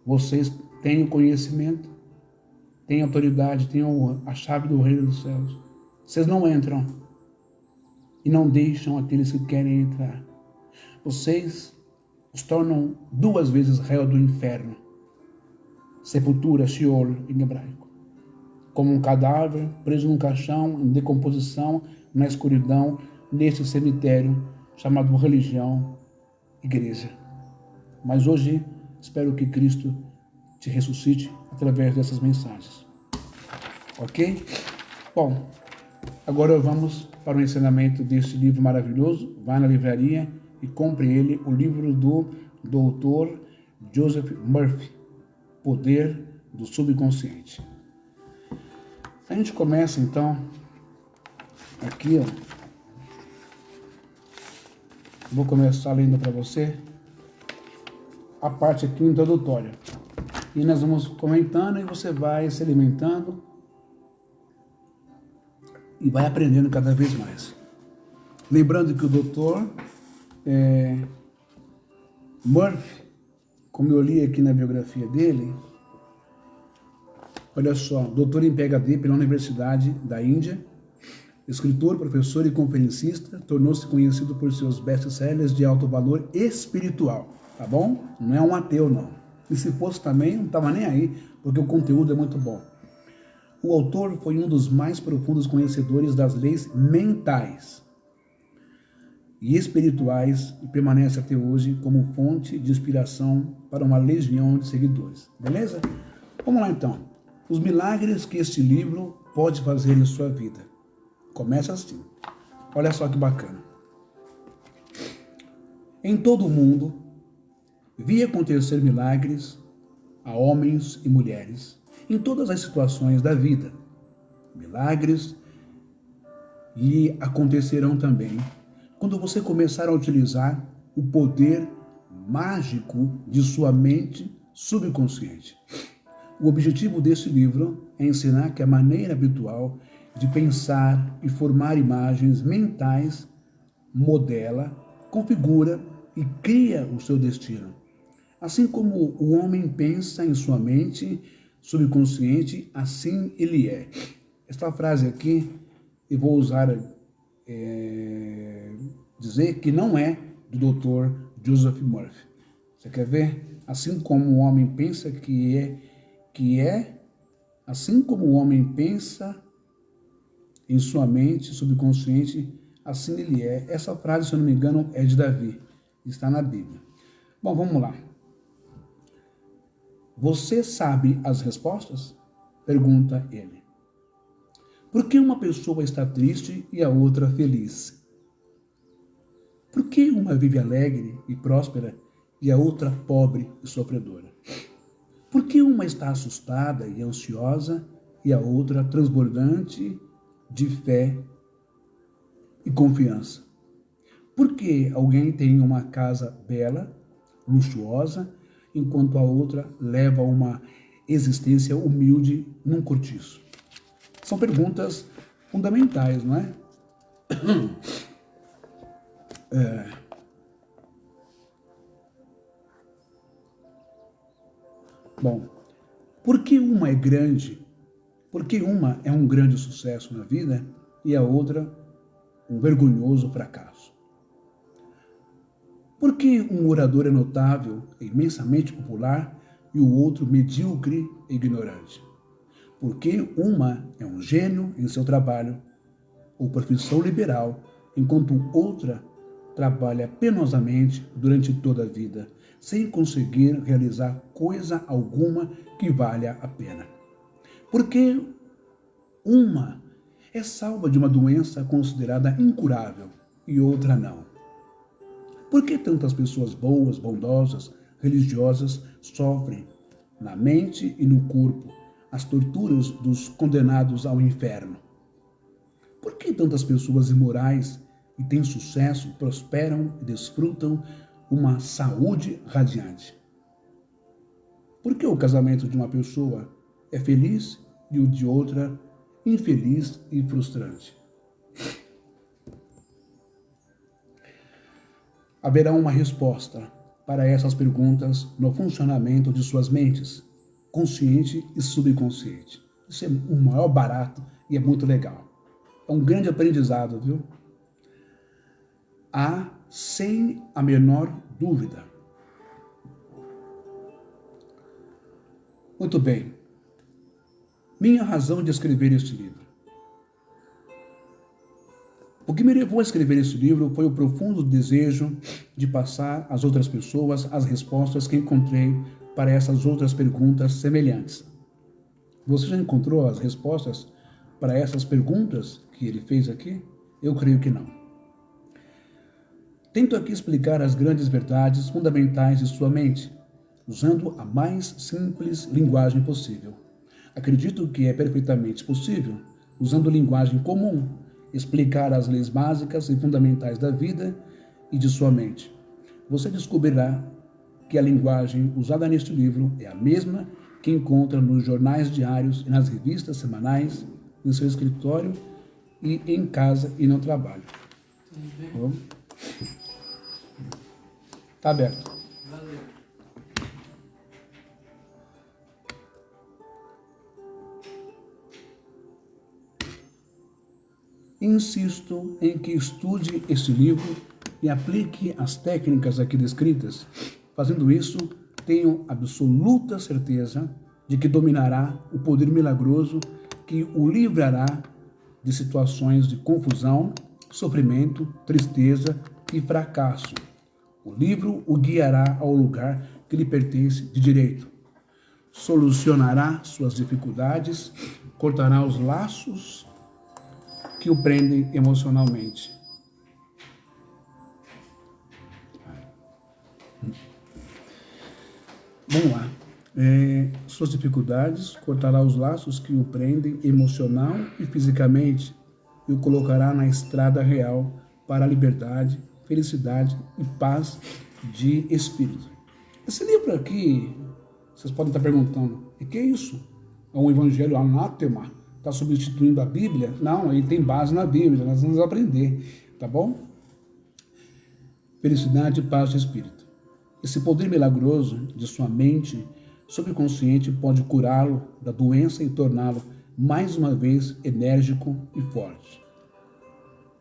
vocês têm o conhecimento, têm autoridade, têm a chave do reino dos céus. Vocês não entram e não deixam aqueles que querem entrar. Vocês os tornam 2 vezes réu do inferno. Sepultura, Sheol, em hebraico. Como um cadáver preso num caixão, em decomposição, na escuridão, neste cemitério chamado religião, igreja. Mas hoje, espero que Cristo te ressuscite através dessas mensagens. Ok? Bom, agora vamos para o ensinamento deste livro maravilhoso. Vá na livraria e compre ele, o livro do Dr. Joseph Murphy, Poder do Subconsciente. A gente começa então aqui, ó. Vou começar lendo para você a parte aqui introdutória. E nós vamos comentando e você vai se alimentando e vai aprendendo cada vez mais. Lembrando que o doutor Murphy, como eu li aqui na biografia dele, olha só, doutor em PhD pela Universidade da Índia, escritor, professor e conferencista, tornou-se conhecido por seus best-sellers de alto valor espiritual, tá bom? Não é um ateu, não. E se fosse também, não estava nem aí, porque o conteúdo é muito bom. O autor foi um dos mais profundos conhecedores das leis mentais e espirituais e permanece até hoje como fonte de inspiração para uma legião de seguidores. Beleza? Vamos lá então. Os milagres que este livro pode fazer em sua vida. Começa assim. Olha só que bacana. Em todo o mundo, vi acontecer milagres a homens e mulheres em todas as situações da vida. Milagres lhe acontecerão também quando você começar a utilizar o poder mágico de sua mente subconsciente. O objetivo deste livro é ensinar que a maneira habitual de pensar e formar imagens mentais modela, configura e cria o seu destino. Assim como o homem pensa em sua mente subconsciente, assim ele é. Esta frase aqui, eu vou usar, dizer que não é do Dr. Joseph Murphy. Você quer ver? Assim como o homem pensa assim como o homem pensa em sua mente subconsciente, assim ele é. Essa frase, se eu não me engano, é de Davi, está na Bíblia. Bom, vamos lá. Você sabe as respostas? Pergunta ele. Por que uma pessoa está triste e a outra feliz? Por que uma vive alegre e próspera e a outra pobre e sofredora? Por que uma está assustada e ansiosa e a outra transbordante de fé e confiança? Por que alguém tem uma casa bela, luxuosa, enquanto a outra leva uma existência humilde num cortiço? São perguntas fundamentais, não é? Bom, por que uma é grande? Por que uma é um grande sucesso na vida e a outra um vergonhoso fracasso? Por que um orador é notável e imensamente popular e o outro medíocre e ignorante? Por que uma é um gênio em seu trabalho ou profissão liberal, enquanto outra trabalha penosamente durante toda a vida, sem conseguir realizar coisa alguma que valha a pena? Por que uma é salva de uma doença considerada incurável e outra não? Por que tantas pessoas boas, bondosas, religiosas sofrem na mente e no corpo as torturas dos condenados ao inferno? Por que tantas pessoas imorais e têm sucesso, prosperam e desfrutam uma saúde radiante? Por que o casamento de uma pessoa é feliz e o de outra infeliz e frustrante? Haverá uma resposta para essas perguntas no funcionamento de suas mentes, consciente e subconsciente. Isso é o maior barato e é muito legal. É um grande aprendizado, viu? Há, sem a menor dúvida. Muito bem. Minha razão de escrever este livro. O que me levou a escrever esse livro foi o profundo desejo de passar às outras pessoas as respostas que encontrei para essas outras perguntas semelhantes. Você já encontrou as respostas para essas perguntas que ele fez aqui? Eu creio que não. Tento aqui explicar as grandes verdades fundamentais de sua mente, usando a mais simples linguagem possível. Acredito que é perfeitamente possível, usando linguagem comum, explicar as leis básicas e fundamentais da vida e de sua mente. Você descobrirá que a linguagem usada neste livro é a mesma que encontra nos jornais diários e nas revistas semanais, em seu escritório e em casa e no trabalho. Está aberto. Valeu. Insisto em que estude este livro e aplique as técnicas aqui descritas. Fazendo isso, tenho absoluta certeza de que dominará o poder milagroso que o livrará de situações de confusão, sofrimento, tristeza e fracasso. O livro o guiará ao lugar que lhe pertence de direito. Solucionará suas dificuldades, cortará os laços que o prendem emocionalmente. Vamos lá. Suas dificuldades, cortará os laços que o prendem emocional e fisicamente e o colocará na estrada real para a liberdade, felicidade e paz de espírito. Esse livro aqui, vocês podem estar perguntando, e que é isso? É um evangelho anátema? Está substituindo a Bíblia? Não, ele tem base na Bíblia, nós vamos aprender, tá bom? Felicidade e paz de espírito. Esse poder milagroso de sua mente subconsciente pode curá-lo da doença e torná-lo mais uma vez enérgico e forte.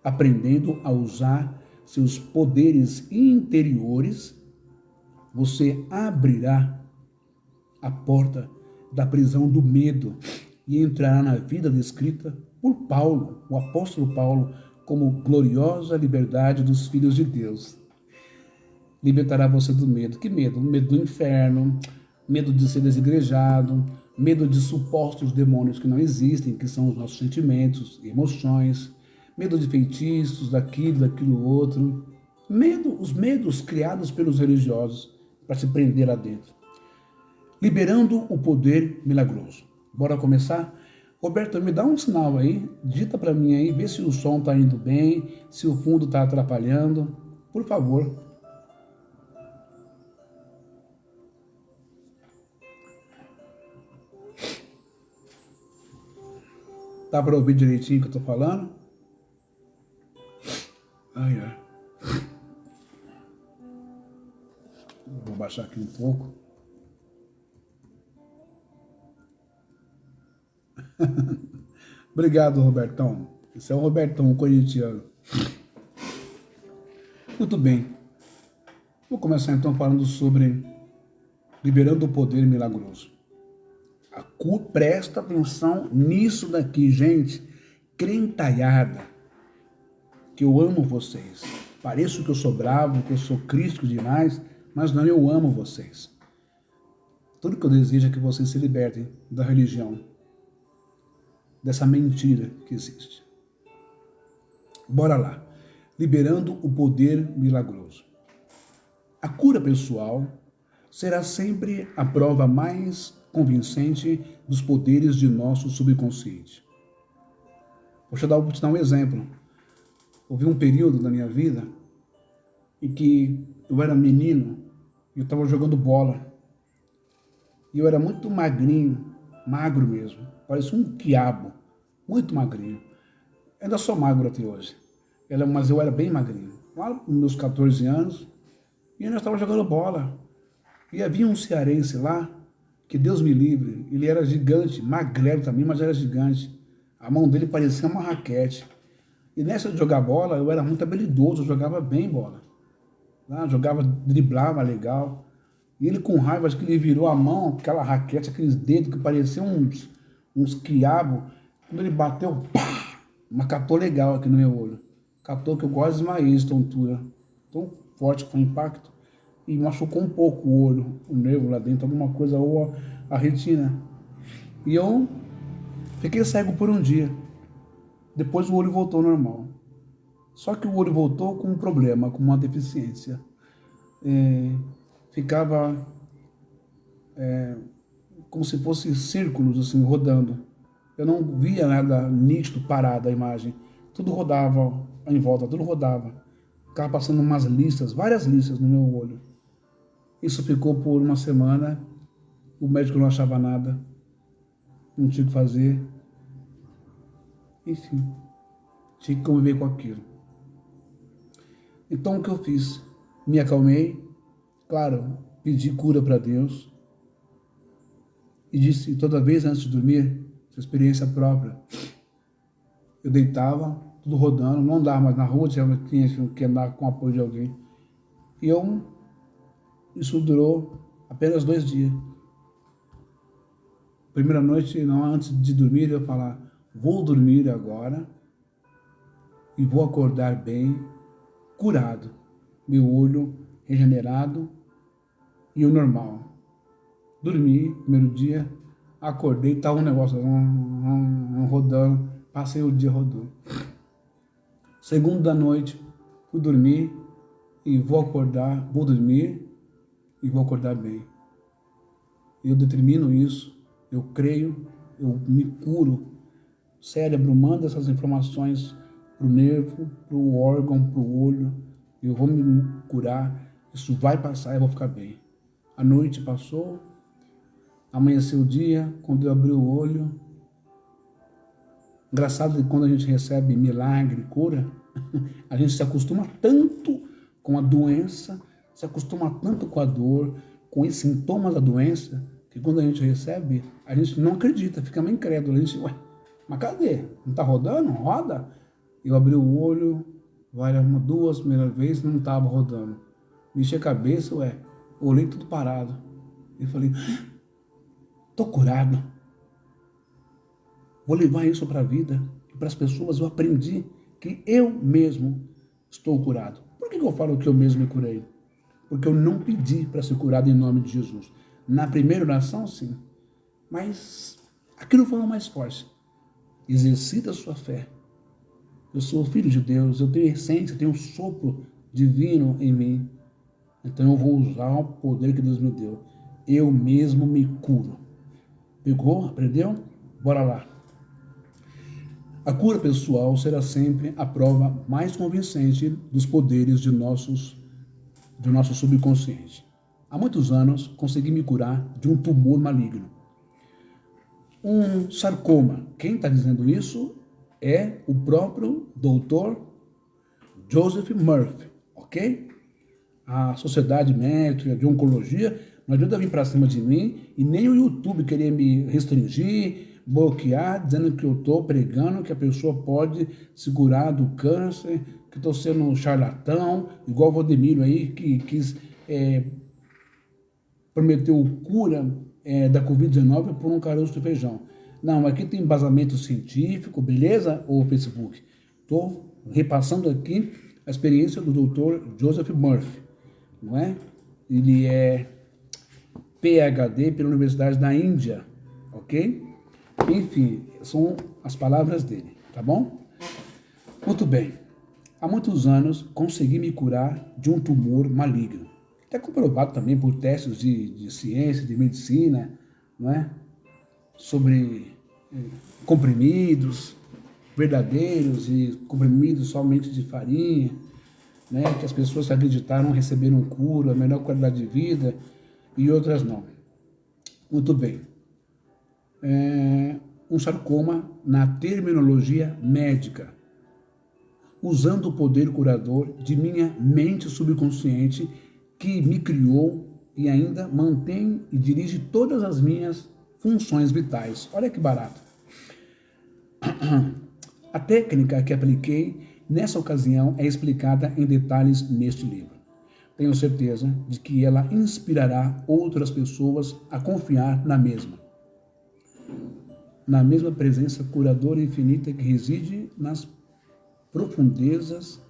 Aprendendo a usar seus poderes interiores, você abrirá a porta da prisão do medo e entrará na vida descrita por Paulo, o apóstolo Paulo, como gloriosa liberdade dos filhos de Deus. libertará você do medo. Que medo? Medo do inferno, medo de ser desigrejado, medo de supostos demônios que não existem, que são os nossos sentimentos e emoções, medo de feitiços, daquilo outro. Medo, os medos criados pelos religiosos para te prender lá dentro. Liberando o poder milagroso. Bora começar? Roberto, me dá um sinal aí, digita para mim aí, vê se o som está indo bem, se o fundo está atrapalhando. Por favor. Dá para ouvir direitinho o que eu estou falando? Ai, ai. Vou baixar aqui um pouco. Obrigado, Robertão. Esse é o Robertão, o corintiano. Muito bem. Vou começar então falando sobre liberando o poder milagroso. Presta atenção nisso daqui, gente. Crentalhada. Que eu amo vocês. Pareço que eu sou bravo, que eu sou crítico demais, mas não, eu amo vocês. Tudo que eu desejo é que vocês se libertem da religião, dessa mentira que existe. Bora lá. Liberando o poder milagroso. A cura pessoal será sempre a prova mais convincente dos poderes de nosso subconsciente. Vou te dar um exemplo. Houve um período da minha vida em que eu era menino e eu estava jogando bola. E eu era muito magrinho, magro mesmo. Parecia um quiabo, muito magrinho. Ainda sou magro até hoje, mas eu era bem magrinho. Lá nos meus 14 anos, e nós estávamos jogando bola. E havia um cearense lá, que Deus me livre, ele era gigante, magrelo também, mas era gigante. A mão dele parecia uma raquete. E nessa de jogar bola, eu era muito habilidoso, eu jogava bem bola. Jogava, driblava legal. E ele com raiva, acho que ele virou a mão, aquela raquete, aqueles dedos que pareciam uns quiabos. Quando ele bateu, pá! Mas catou legal aqui no meu olho. Catou que eu quase desmaiei de tontura. Tão forte que foi o impacto. E machucou um pouco o olho, o nervo lá dentro, alguma coisa, ou a retina. E eu fiquei cego por um dia. Depois o olho voltou ao normal. Só que o olho voltou com um problema, com uma deficiência. Ficava como se fosse círculos assim, rodando. Eu não via nada nítido, parado a imagem. Tudo rodava em volta, tudo rodava. Ficava passando umas listas, várias listas no meu olho. Isso ficou por uma semana. O médico não achava nada. Não tinha o que fazer. Enfim, tinha que conviver com aquilo. Então o que eu fiz? Me acalmei, claro, pedi cura para Deus e disse toda vez antes de dormir, essa experiência própria, eu deitava, tudo rodando, não andava mais na rua, tinha que andar com o apoio de alguém. E isso durou apenas 2 dias. Primeira noite, antes de dormir, eu ia falar, vou dormir agora e vou acordar bem, curado, meu olho regenerado e o normal. Dormi, primeiro dia, acordei, estava um negócio rodando, passei o dia rodando. Segunda noite, fui dormir e vou dormir e vou acordar bem. Eu determino isso, eu creio, eu me curo. O cérebro manda essas informações para o nervo, para o órgão, para o olho. Eu vou me curar, isso vai passar e eu vou ficar bem. A noite passou, amanheceu o dia, quando eu abri o olho. Engraçado que quando a gente recebe milagre, cura, a gente se acostuma tanto com a doença, se acostuma tanto com a dor, com os sintomas da doença, que quando a gente recebe, a gente não acredita, fica meio incrédulo. A gente, ué, mas cadê? Não tá rodando? Roda? Eu abri o olho, duas primeiras vezes, não tava rodando. Mexi a cabeça, olhei tudo parado. E falei, tô curado. Vou levar isso para a vida e para as pessoas. Eu aprendi que eu mesmo estou curado. Por que eu falo que eu mesmo me curei? porque eu não pedi para ser curado em nome de Jesus. Na primeira oração, sim, mas aquilo foi o mais forte. Exercita a sua fé. Eu sou filho de Deus, eu tenho essência, tenho um sopro divino em mim. Então eu vou usar o poder que Deus me deu. Eu mesmo me curo. Pegou? Aprendeu? Bora lá. A cura pessoal será sempre a prova mais convincente dos poderes de nosso subconsciente. Há muitos anos consegui me curar de um tumor maligno. Um sarcoma. Quem está dizendo isso é o próprio Dr. Joseph Murphy, ok? A Sociedade Médica de Oncologia não adianta vir para cima de mim e nem o YouTube querer me restringir, bloquear, dizendo que eu estou pregando que a pessoa pode se curar do câncer, que estou sendo um charlatão, igual o Valdemiro aí, que quis prometeu cura da Covid-19 por um caroço de feijão. Não, aqui tem embasamento científico, beleza, ô Facebook? Estou repassando aqui a experiência do Dr. Joseph Murphy, não é? Ele é PhD pela Universidade da Índia, ok? Enfim, são as palavras dele, tá bom? Muito bem. Há muitos anos consegui me curar de um tumor maligno. É comprovado também por testes de ciência, de medicina, não é? Sobre comprimidos verdadeiros e comprimidos somente de farinha, né? Que as pessoas que acreditaram receberam cura, melhor qualidade de vida e outras não. Muito bem. Um sarcoma na terminologia médica, usando o poder curador de minha mente subconsciente que me criou e ainda mantém e dirige todas as minhas funções vitais. Olha que barato. A técnica que apliquei nessa ocasião é explicada em detalhes neste livro. Tenho certeza de que ela inspirará outras pessoas a confiar na mesma presença curadora infinita que reside nas profundezas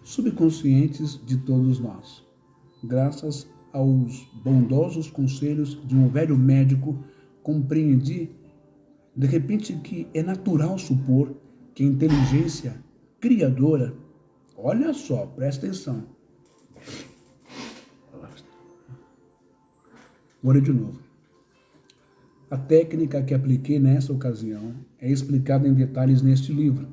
subconscientes de todos nós. Graças aos bondosos conselhos de um velho médico, compreendi de repente que é natural supor que a inteligência criadora, olha só, presta atenção. Vou ler de novo. A técnica que apliquei nessa ocasião é explicada em detalhes neste livro.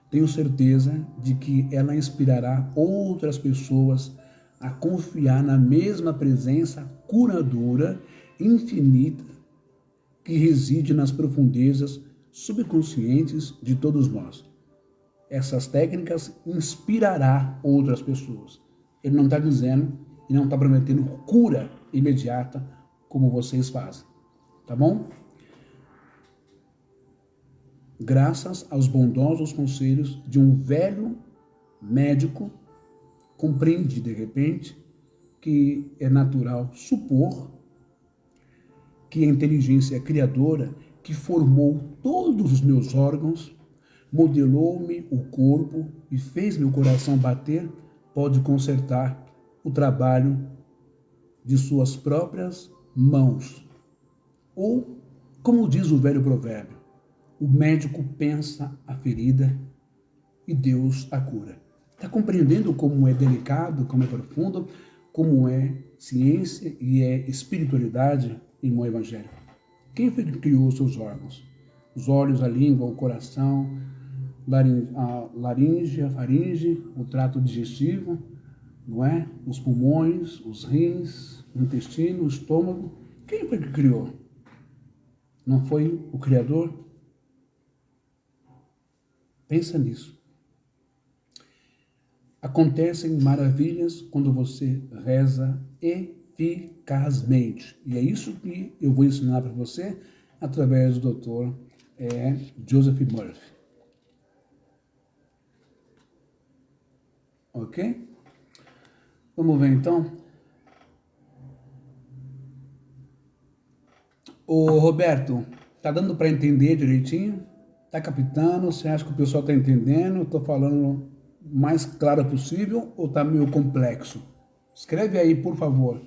Tenho certeza de que ela inspirará outras pessoas a confiar na mesma presença curadora infinita que reside nas profundezas subconscientes de todos nós. Essas técnicas inspirará outras pessoas. Ele não está dizendo e não está prometendo cura imediata como vocês fazem, tá bom? Graças aos bondosos conselhos de um velho médico, compreendi de repente que é natural supor que a inteligência criadora que formou todos os meus órgãos, modelou-me o corpo e fez meu coração bater, pode consertar o trabalho de suas próprias mãos. Ou, como diz o velho provérbio, o médico pensa a ferida e Deus a cura. Está compreendendo como é delicado, como é profundo, como é ciência e é espiritualidade em um evangelho? Quem foi que criou os seus órgãos? Os olhos, a língua, o coração, a laringe, a faringe, o trato digestivo, não é? Os pulmões, os rins, o intestino, o estômago. Quem foi que criou? Não foi o Criador? Pensa nisso. Acontecem maravilhas quando você reza eficazmente. E é isso que eu vou ensinar para você através do Dr. Joseph Murphy. Ok? Vamos ver então. Ô Roberto, tá dando para entender direitinho? Tá captando? Você acha que o pessoal tá entendendo? Eu tô falando mais clara possível ou está meio complexo? Escreve aí, por favor.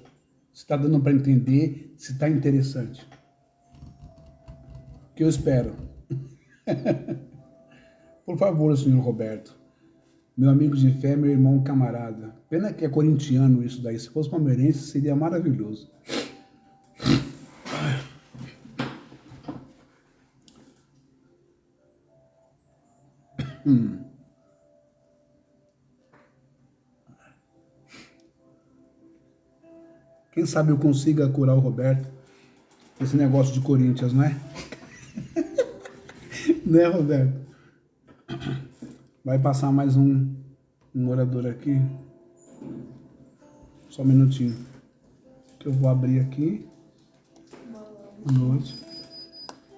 Se está dando para entender, se está interessante. Que eu espero. Por favor, senhor Roberto. Meu amigo de fé, meu irmão camarada. Pena que é corintiano isso daí. Se fosse palmeirense, seria maravilhoso. Quem sabe eu consiga curar o Roberto. Esse negócio de Corinthians, não é? Né, Roberto? Vai passar mais um morador aqui. Só um minutinho. Que eu vou abrir aqui. Boa noite.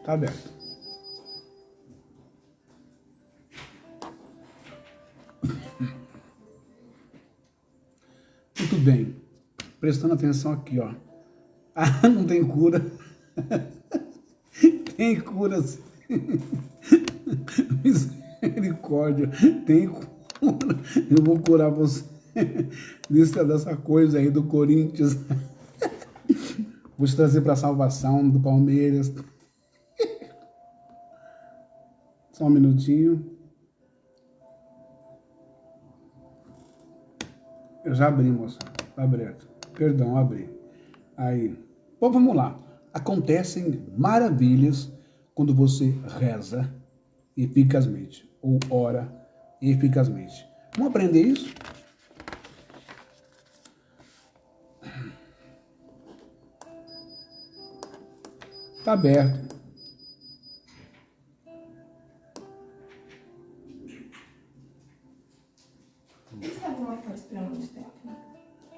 Tá aberto. Muito bem. Prestando atenção aqui, ó. Ah, não tem cura. Tem cura, sim. Misericórdia. Tem cura. Eu vou curar você dessa coisa aí do Corinthians. Vou te trazer para a salvação do Palmeiras. Só um minutinho. Eu já abri, moça. Tá aberto. Perdão, abri. Aí. Bom, vamos lá. Acontecem maravilhas quando você reza eficazmente. Ou ora eficazmente. Vamos aprender isso? Tá aberto.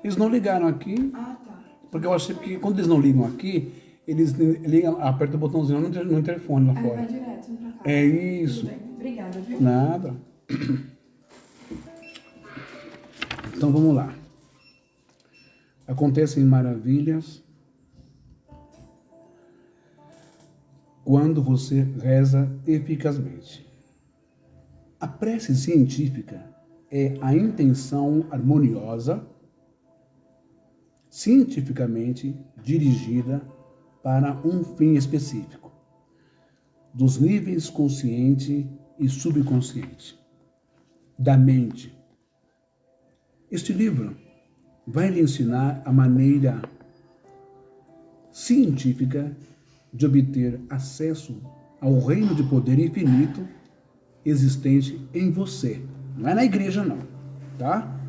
Eles não ligaram aqui. Ah, tá. Porque eu achei que quando eles não ligam aqui, eles ligam, apertam o botãozinho no interfone lá fora. Vai direto pra cá. É isso. Tudo bem. Obrigada, viu? Nada. Então vamos lá. Acontecem maravilhas quando você reza eficazmente. A prece científica é a intenção harmoniosa, cientificamente dirigida para um fim específico, dos níveis consciente e subconsciente, da mente. Este livro vai lhe ensinar a maneira científica de obter acesso ao reino de poder infinito existente em você. Não é na igreja, não, tá?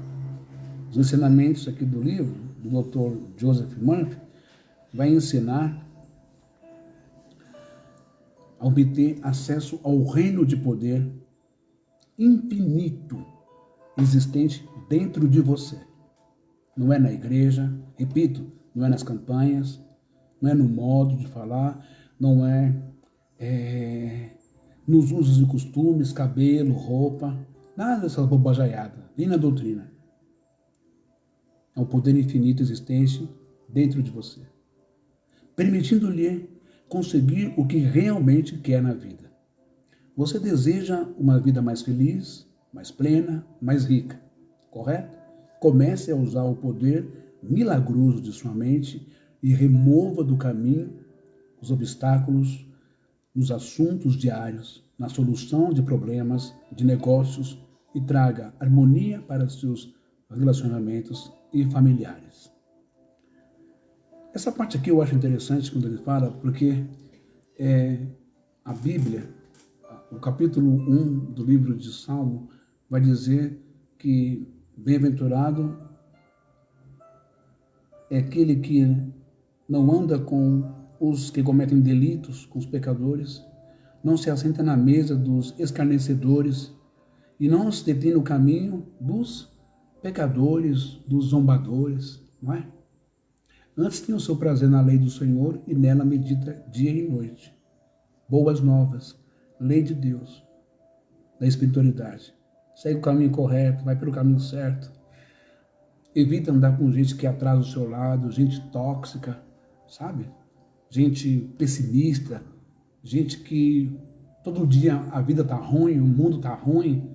Os ensinamentos aqui do livro, do Dr. Joseph Murphy, vai ensinar a obter acesso ao reino de poder infinito existente dentro de você. Não é na igreja, repito, não é nas campanhas, não é no modo de falar, não é, nos usos e costumes, cabelo, roupa, nada dessa bobajaiada, nem na doutrina. É um poder infinito existente dentro de você, permitindo-lhe conseguir o que realmente quer na vida. Você deseja uma vida mais feliz, mais plena, mais rica, correto? Comece a usar o poder milagroso de sua mente e remova do caminho os obstáculos nos assuntos diários, na solução de problemas, de negócios e traga harmonia para seus relacionamentos e familiares. Essa parte aqui eu acho interessante quando ele fala, porque a Bíblia, o capítulo 1 do livro de Salmo, vai dizer que bem-aventurado é aquele que não anda com os que cometem delitos, com os pecadores, não se assenta na mesa dos escarnecedores e não se detém no caminho dos pecadores, dos zombadores, não é? Antes tem o seu prazer na lei do Senhor e nela medita dia e noite. Boas novas, lei de Deus, da espiritualidade. Segue o caminho correto, vai pelo caminho certo. Evita andar com gente que atrasa o seu lado, gente tóxica, sabe? Gente pessimista, gente que todo dia a vida tá ruim, o mundo tá ruim.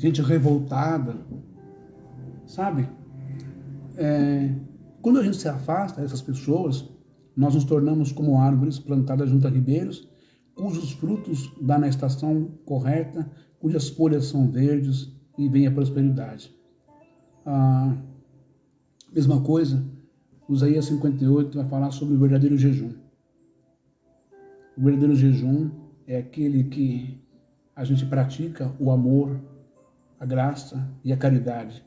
gente revoltada, sabe? Quando a gente se afasta dessas pessoas, nós nos tornamos como árvores plantadas junto a ribeiros, cujos frutos dão na estação correta, cujas folhas são verdes e vem a prosperidade. Mesma coisa, Isaías 58 vai falar sobre o verdadeiro jejum. O verdadeiro jejum é aquele que a gente pratica o amor, a graça e a caridade.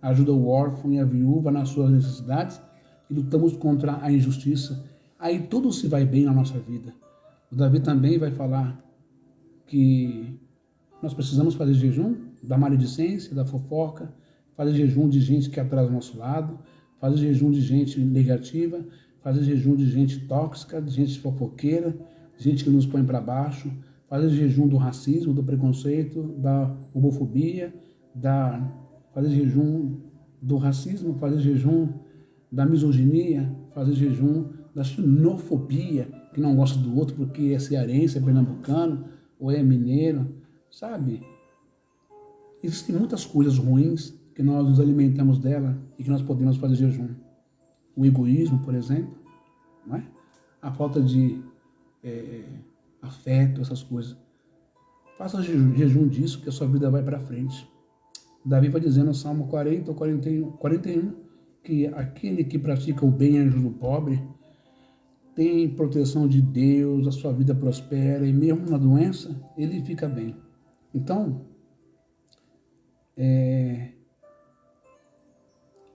Ajuda o órfão e a viúva nas suas necessidades e lutamos contra a injustiça. Aí tudo se vai bem na nossa vida. O Davi também vai falar que nós precisamos fazer jejum da maledicência, da fofoca, fazer jejum de gente que atrasa o nosso lado, fazer jejum de gente negativa, fazer jejum de gente tóxica, de gente fofoqueira, gente que nos põe para baixo, fazer jejum do racismo, do preconceito, da homofobia, fazer jejum do racismo, fazer jejum da misoginia, fazer jejum da xenofobia, que não gosta do outro porque é cearense, é pernambucano ou é mineiro, sabe? Existem muitas coisas ruins que nós nos alimentamos dela e que nós podemos fazer jejum. O egoísmo, por exemplo, não é? A falta de afeto, essas coisas. Faça jejum disso que a sua vida vai para frente. Davi vai dizendo no Salmo 40 ou 41 que aquele que pratica o bem e ajuda o pobre tem proteção de Deus, a sua vida prospera e mesmo na doença ele fica bem. Então,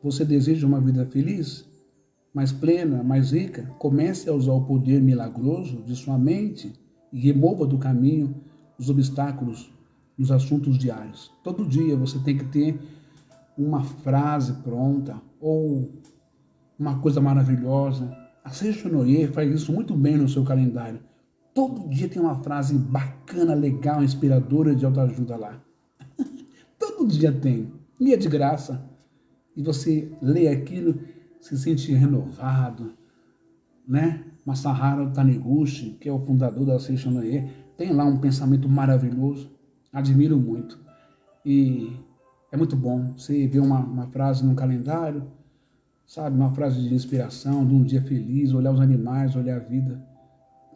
você deseja uma vida feliz, mais plena, mais rica? Comece a usar o poder milagroso de sua mente e remova do caminho os obstáculos nos assuntos diários. Todo dia você tem que ter uma frase pronta ou uma coisa maravilhosa. A Seixonoye faz isso muito bem no seu calendário. Todo dia tem uma frase bacana, legal, inspiradora de autoajuda lá. Todo dia tem. E é de graça. E você lê aquilo, se sente renovado, né? Masaharu Taniguchi, que é o fundador da Seixonoye, tem lá um pensamento maravilhoso. Admiro muito. E é muito bom você ver uma frase no calendário, sabe? Uma frase de inspiração, de um dia feliz, olhar os animais, olhar a vida.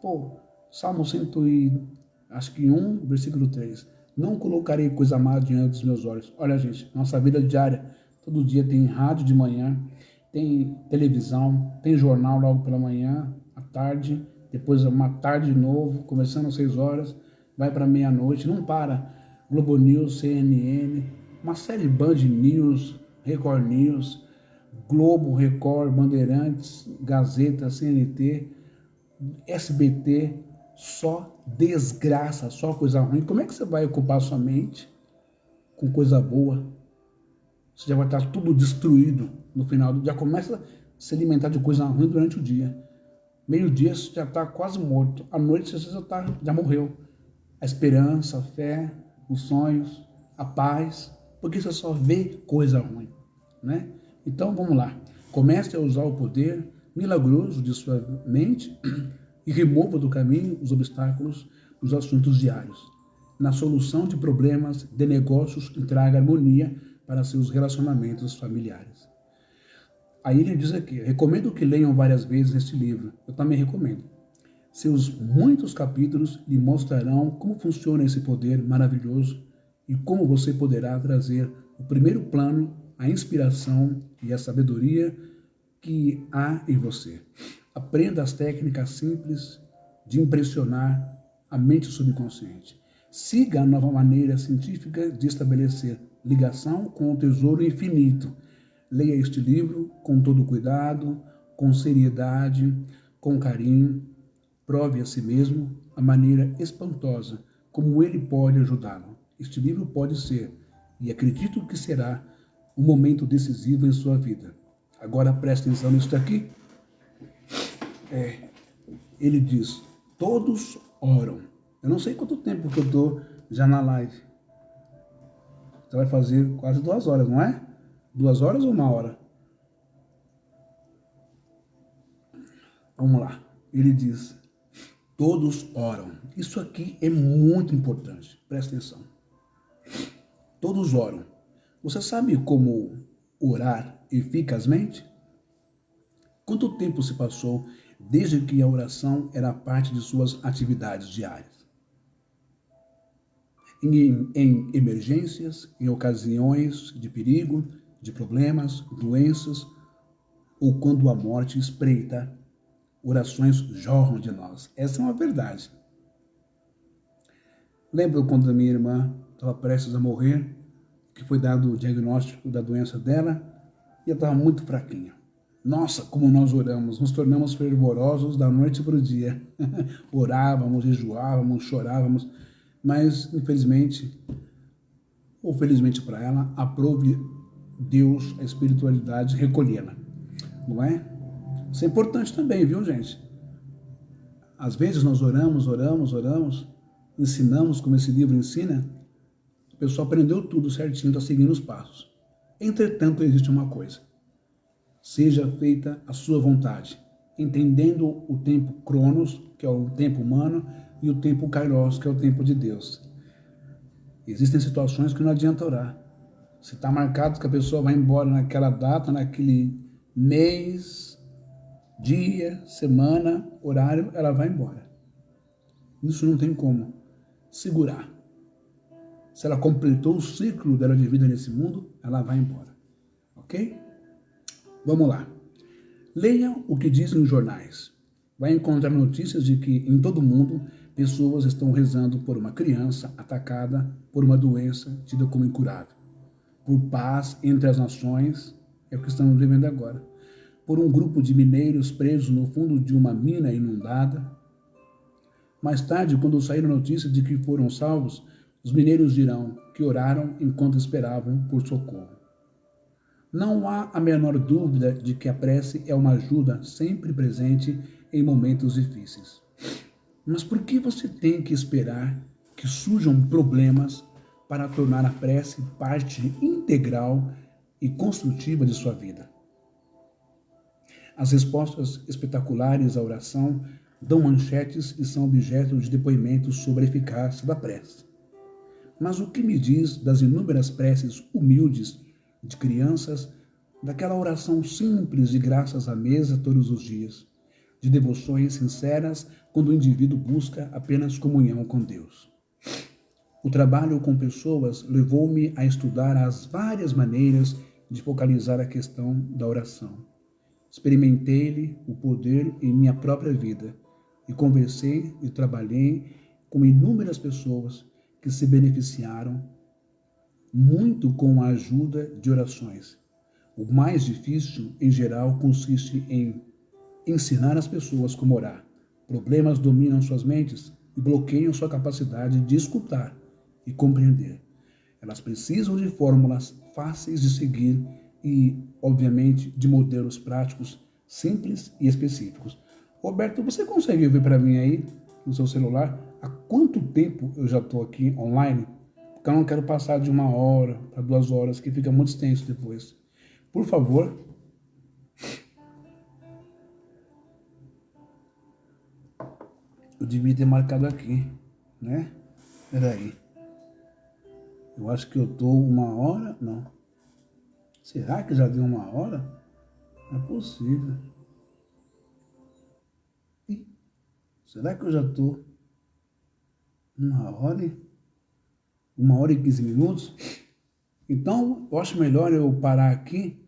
Pô, Salmo 101, versículo 3. Não colocarei coisa má diante dos meus olhos. Olha, gente, nossa vida diária, todo dia tem rádio de manhã, tem televisão, tem jornal logo pela manhã, à tarde, depois uma tarde de novo, começando às 6 horas, vai para meia-noite, não para. Globo News, CNN, uma série de Band News, Record News, Globo, Record, Bandeirantes, Gazeta, CNT, SBT, só desgraça, só coisa ruim. Como é que você vai ocupar sua mente com coisa boa? Você já vai estar tudo destruído no final do dia. Começa a se alimentar de coisa ruim durante o dia. Meio-dia você já está quase morto. À noite você já morreu. A esperança, a fé, os sonhos, a paz, porque você só vê coisa ruim, né? Então vamos lá. Comece a usar o poder milagroso de sua mente e remova do caminho os obstáculos dos assuntos diários. Na solução de problemas de negócios que traga harmonia para seus relacionamentos familiares. Aí ele diz aqui, recomendo que leiam várias vezes este livro. Eu também recomendo. Seus muitos capítulos lhe mostrarão como funciona esse poder maravilhoso e como você poderá trazer o primeiro plano, a inspiração e a sabedoria que há em você. Aprenda as técnicas simples de impressionar a mente subconsciente. Siga a nova maneira científica de estabelecer ligação com o tesouro infinito. Leia este livro com todo cuidado, com seriedade, com carinho. Prove a si mesmo a maneira espantosa como ele pode ajudá-lo. Este livro pode ser, e acredito que será, um momento decisivo em sua vida. Agora preste atenção nisso daqui. Ele diz, todos oram. Eu não sei quanto tempo que eu estou já na live. Você vai fazer quase 2 horas, não é? 2 horas ou 1 hora? Vamos lá. Ele diz, todos oram. Isso aqui é muito importante. Presta atenção. Todos oram. Você sabe como orar eficazmente? Quanto tempo se passou desde que a oração era parte de suas atividades diárias? Em emergências, em ocasiões de perigo, de problemas, doenças, ou quando a morte espreita, orações jorram de nós. Essa é uma verdade. Lembro quando a minha irmã estava prestes a morrer, que foi dado o diagnóstico da doença dela, e ela estava muito fraquinha. Nossa, como nós oramos, nos tornamos fervorosos da noite para o dia. Orávamos, jejuávamos, chorávamos, mas infelizmente, ou felizmente para ela, aprove Deus a espiritualidade recolhê-la, não é? Isso é importante também, viu, gente? Às vezes nós oramos, ensinamos como esse livro ensina, a pessoa aprendeu tudo certinho, está seguindo os passos. Entretanto, existe uma coisa: seja feita a sua vontade, entendendo o tempo Cronos, que é o tempo humano, e o tempo Kairos, que é o tempo de Deus. Existem situações que não adianta orar. Se está marcado que a pessoa vai embora naquela data, naquele mês, dia, semana, horário, ela vai embora. Isso não tem como segurar. Se ela completou o ciclo dela de vida nesse mundo, ela vai embora. Ok? Vamos lá. Leia o que dizem os jornais. Vai encontrar notícias de que em todo o mundo pessoas estão rezando por uma criança atacada por uma doença tida como incurável. Por paz entre as nações, é o que estamos vivendo agora. Por um grupo de mineiros presos no fundo de uma mina inundada. Mais tarde, quando sair a notícia de que foram salvos, os mineiros dirão que oraram enquanto esperavam por socorro. Não há a menor dúvida de que a prece é uma ajuda sempre presente em momentos difíceis. Mas por que você tem que esperar que surjam problemas para tornar a prece parte integral e construtiva de sua vida? As respostas espetaculares à oração dão manchetes e são objeto de depoimentos sobre a eficácia da prece. Mas o que me diz das inúmeras preces humildes de crianças, daquela oração simples de graças à mesa todos os dias, de devoções sinceras quando o indivíduo busca apenas comunhão com Deus? O trabalho com pessoas levou-me a estudar as várias maneiras de focalizar a questão da oração. Experimentei-lhe o poder em minha própria vida e conversei e trabalhei com inúmeras pessoas que se beneficiaram muito com a ajuda de orações. O mais difícil, em geral, consiste em ensinar as pessoas como orar. Problemas dominam suas mentes e bloqueiam sua capacidade de escutar e compreender. Elas precisam de fórmulas fáceis de seguir e, obviamente, de modelos práticos simples e específicos. Roberto, você consegue ver para mim aí, no seu celular, há quanto tempo eu já estou aqui online? Porque eu não quero passar de 1 hora para 2 horas, que fica muito extenso depois. Por favor. Eu devia ter marcado aqui, né? Peraí. Eu acho que eu estou 1 hora, não. Será que já deu 1 hora? Não é possível. Ih, será que eu já estou 1 hora? 1 hora e 15 minutos? Então, eu acho melhor eu parar aqui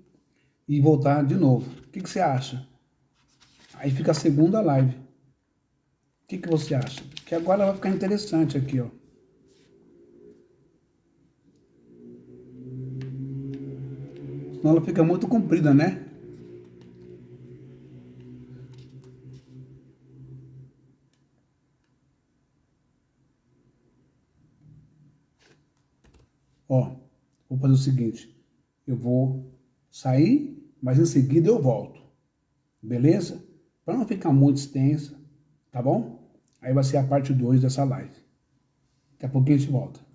e voltar de novo. O que você acha? Aí fica a segunda live. O que você acha? Que agora vai ficar interessante aqui, ó. Senão ela fica muito comprida, né? Ó, vou fazer o seguinte. Eu vou sair, mas em seguida eu volto. Beleza? Para não ficar muito extensa, tá bom? Aí vai ser a parte 2 dessa live. Daqui a pouquinho a gente volta.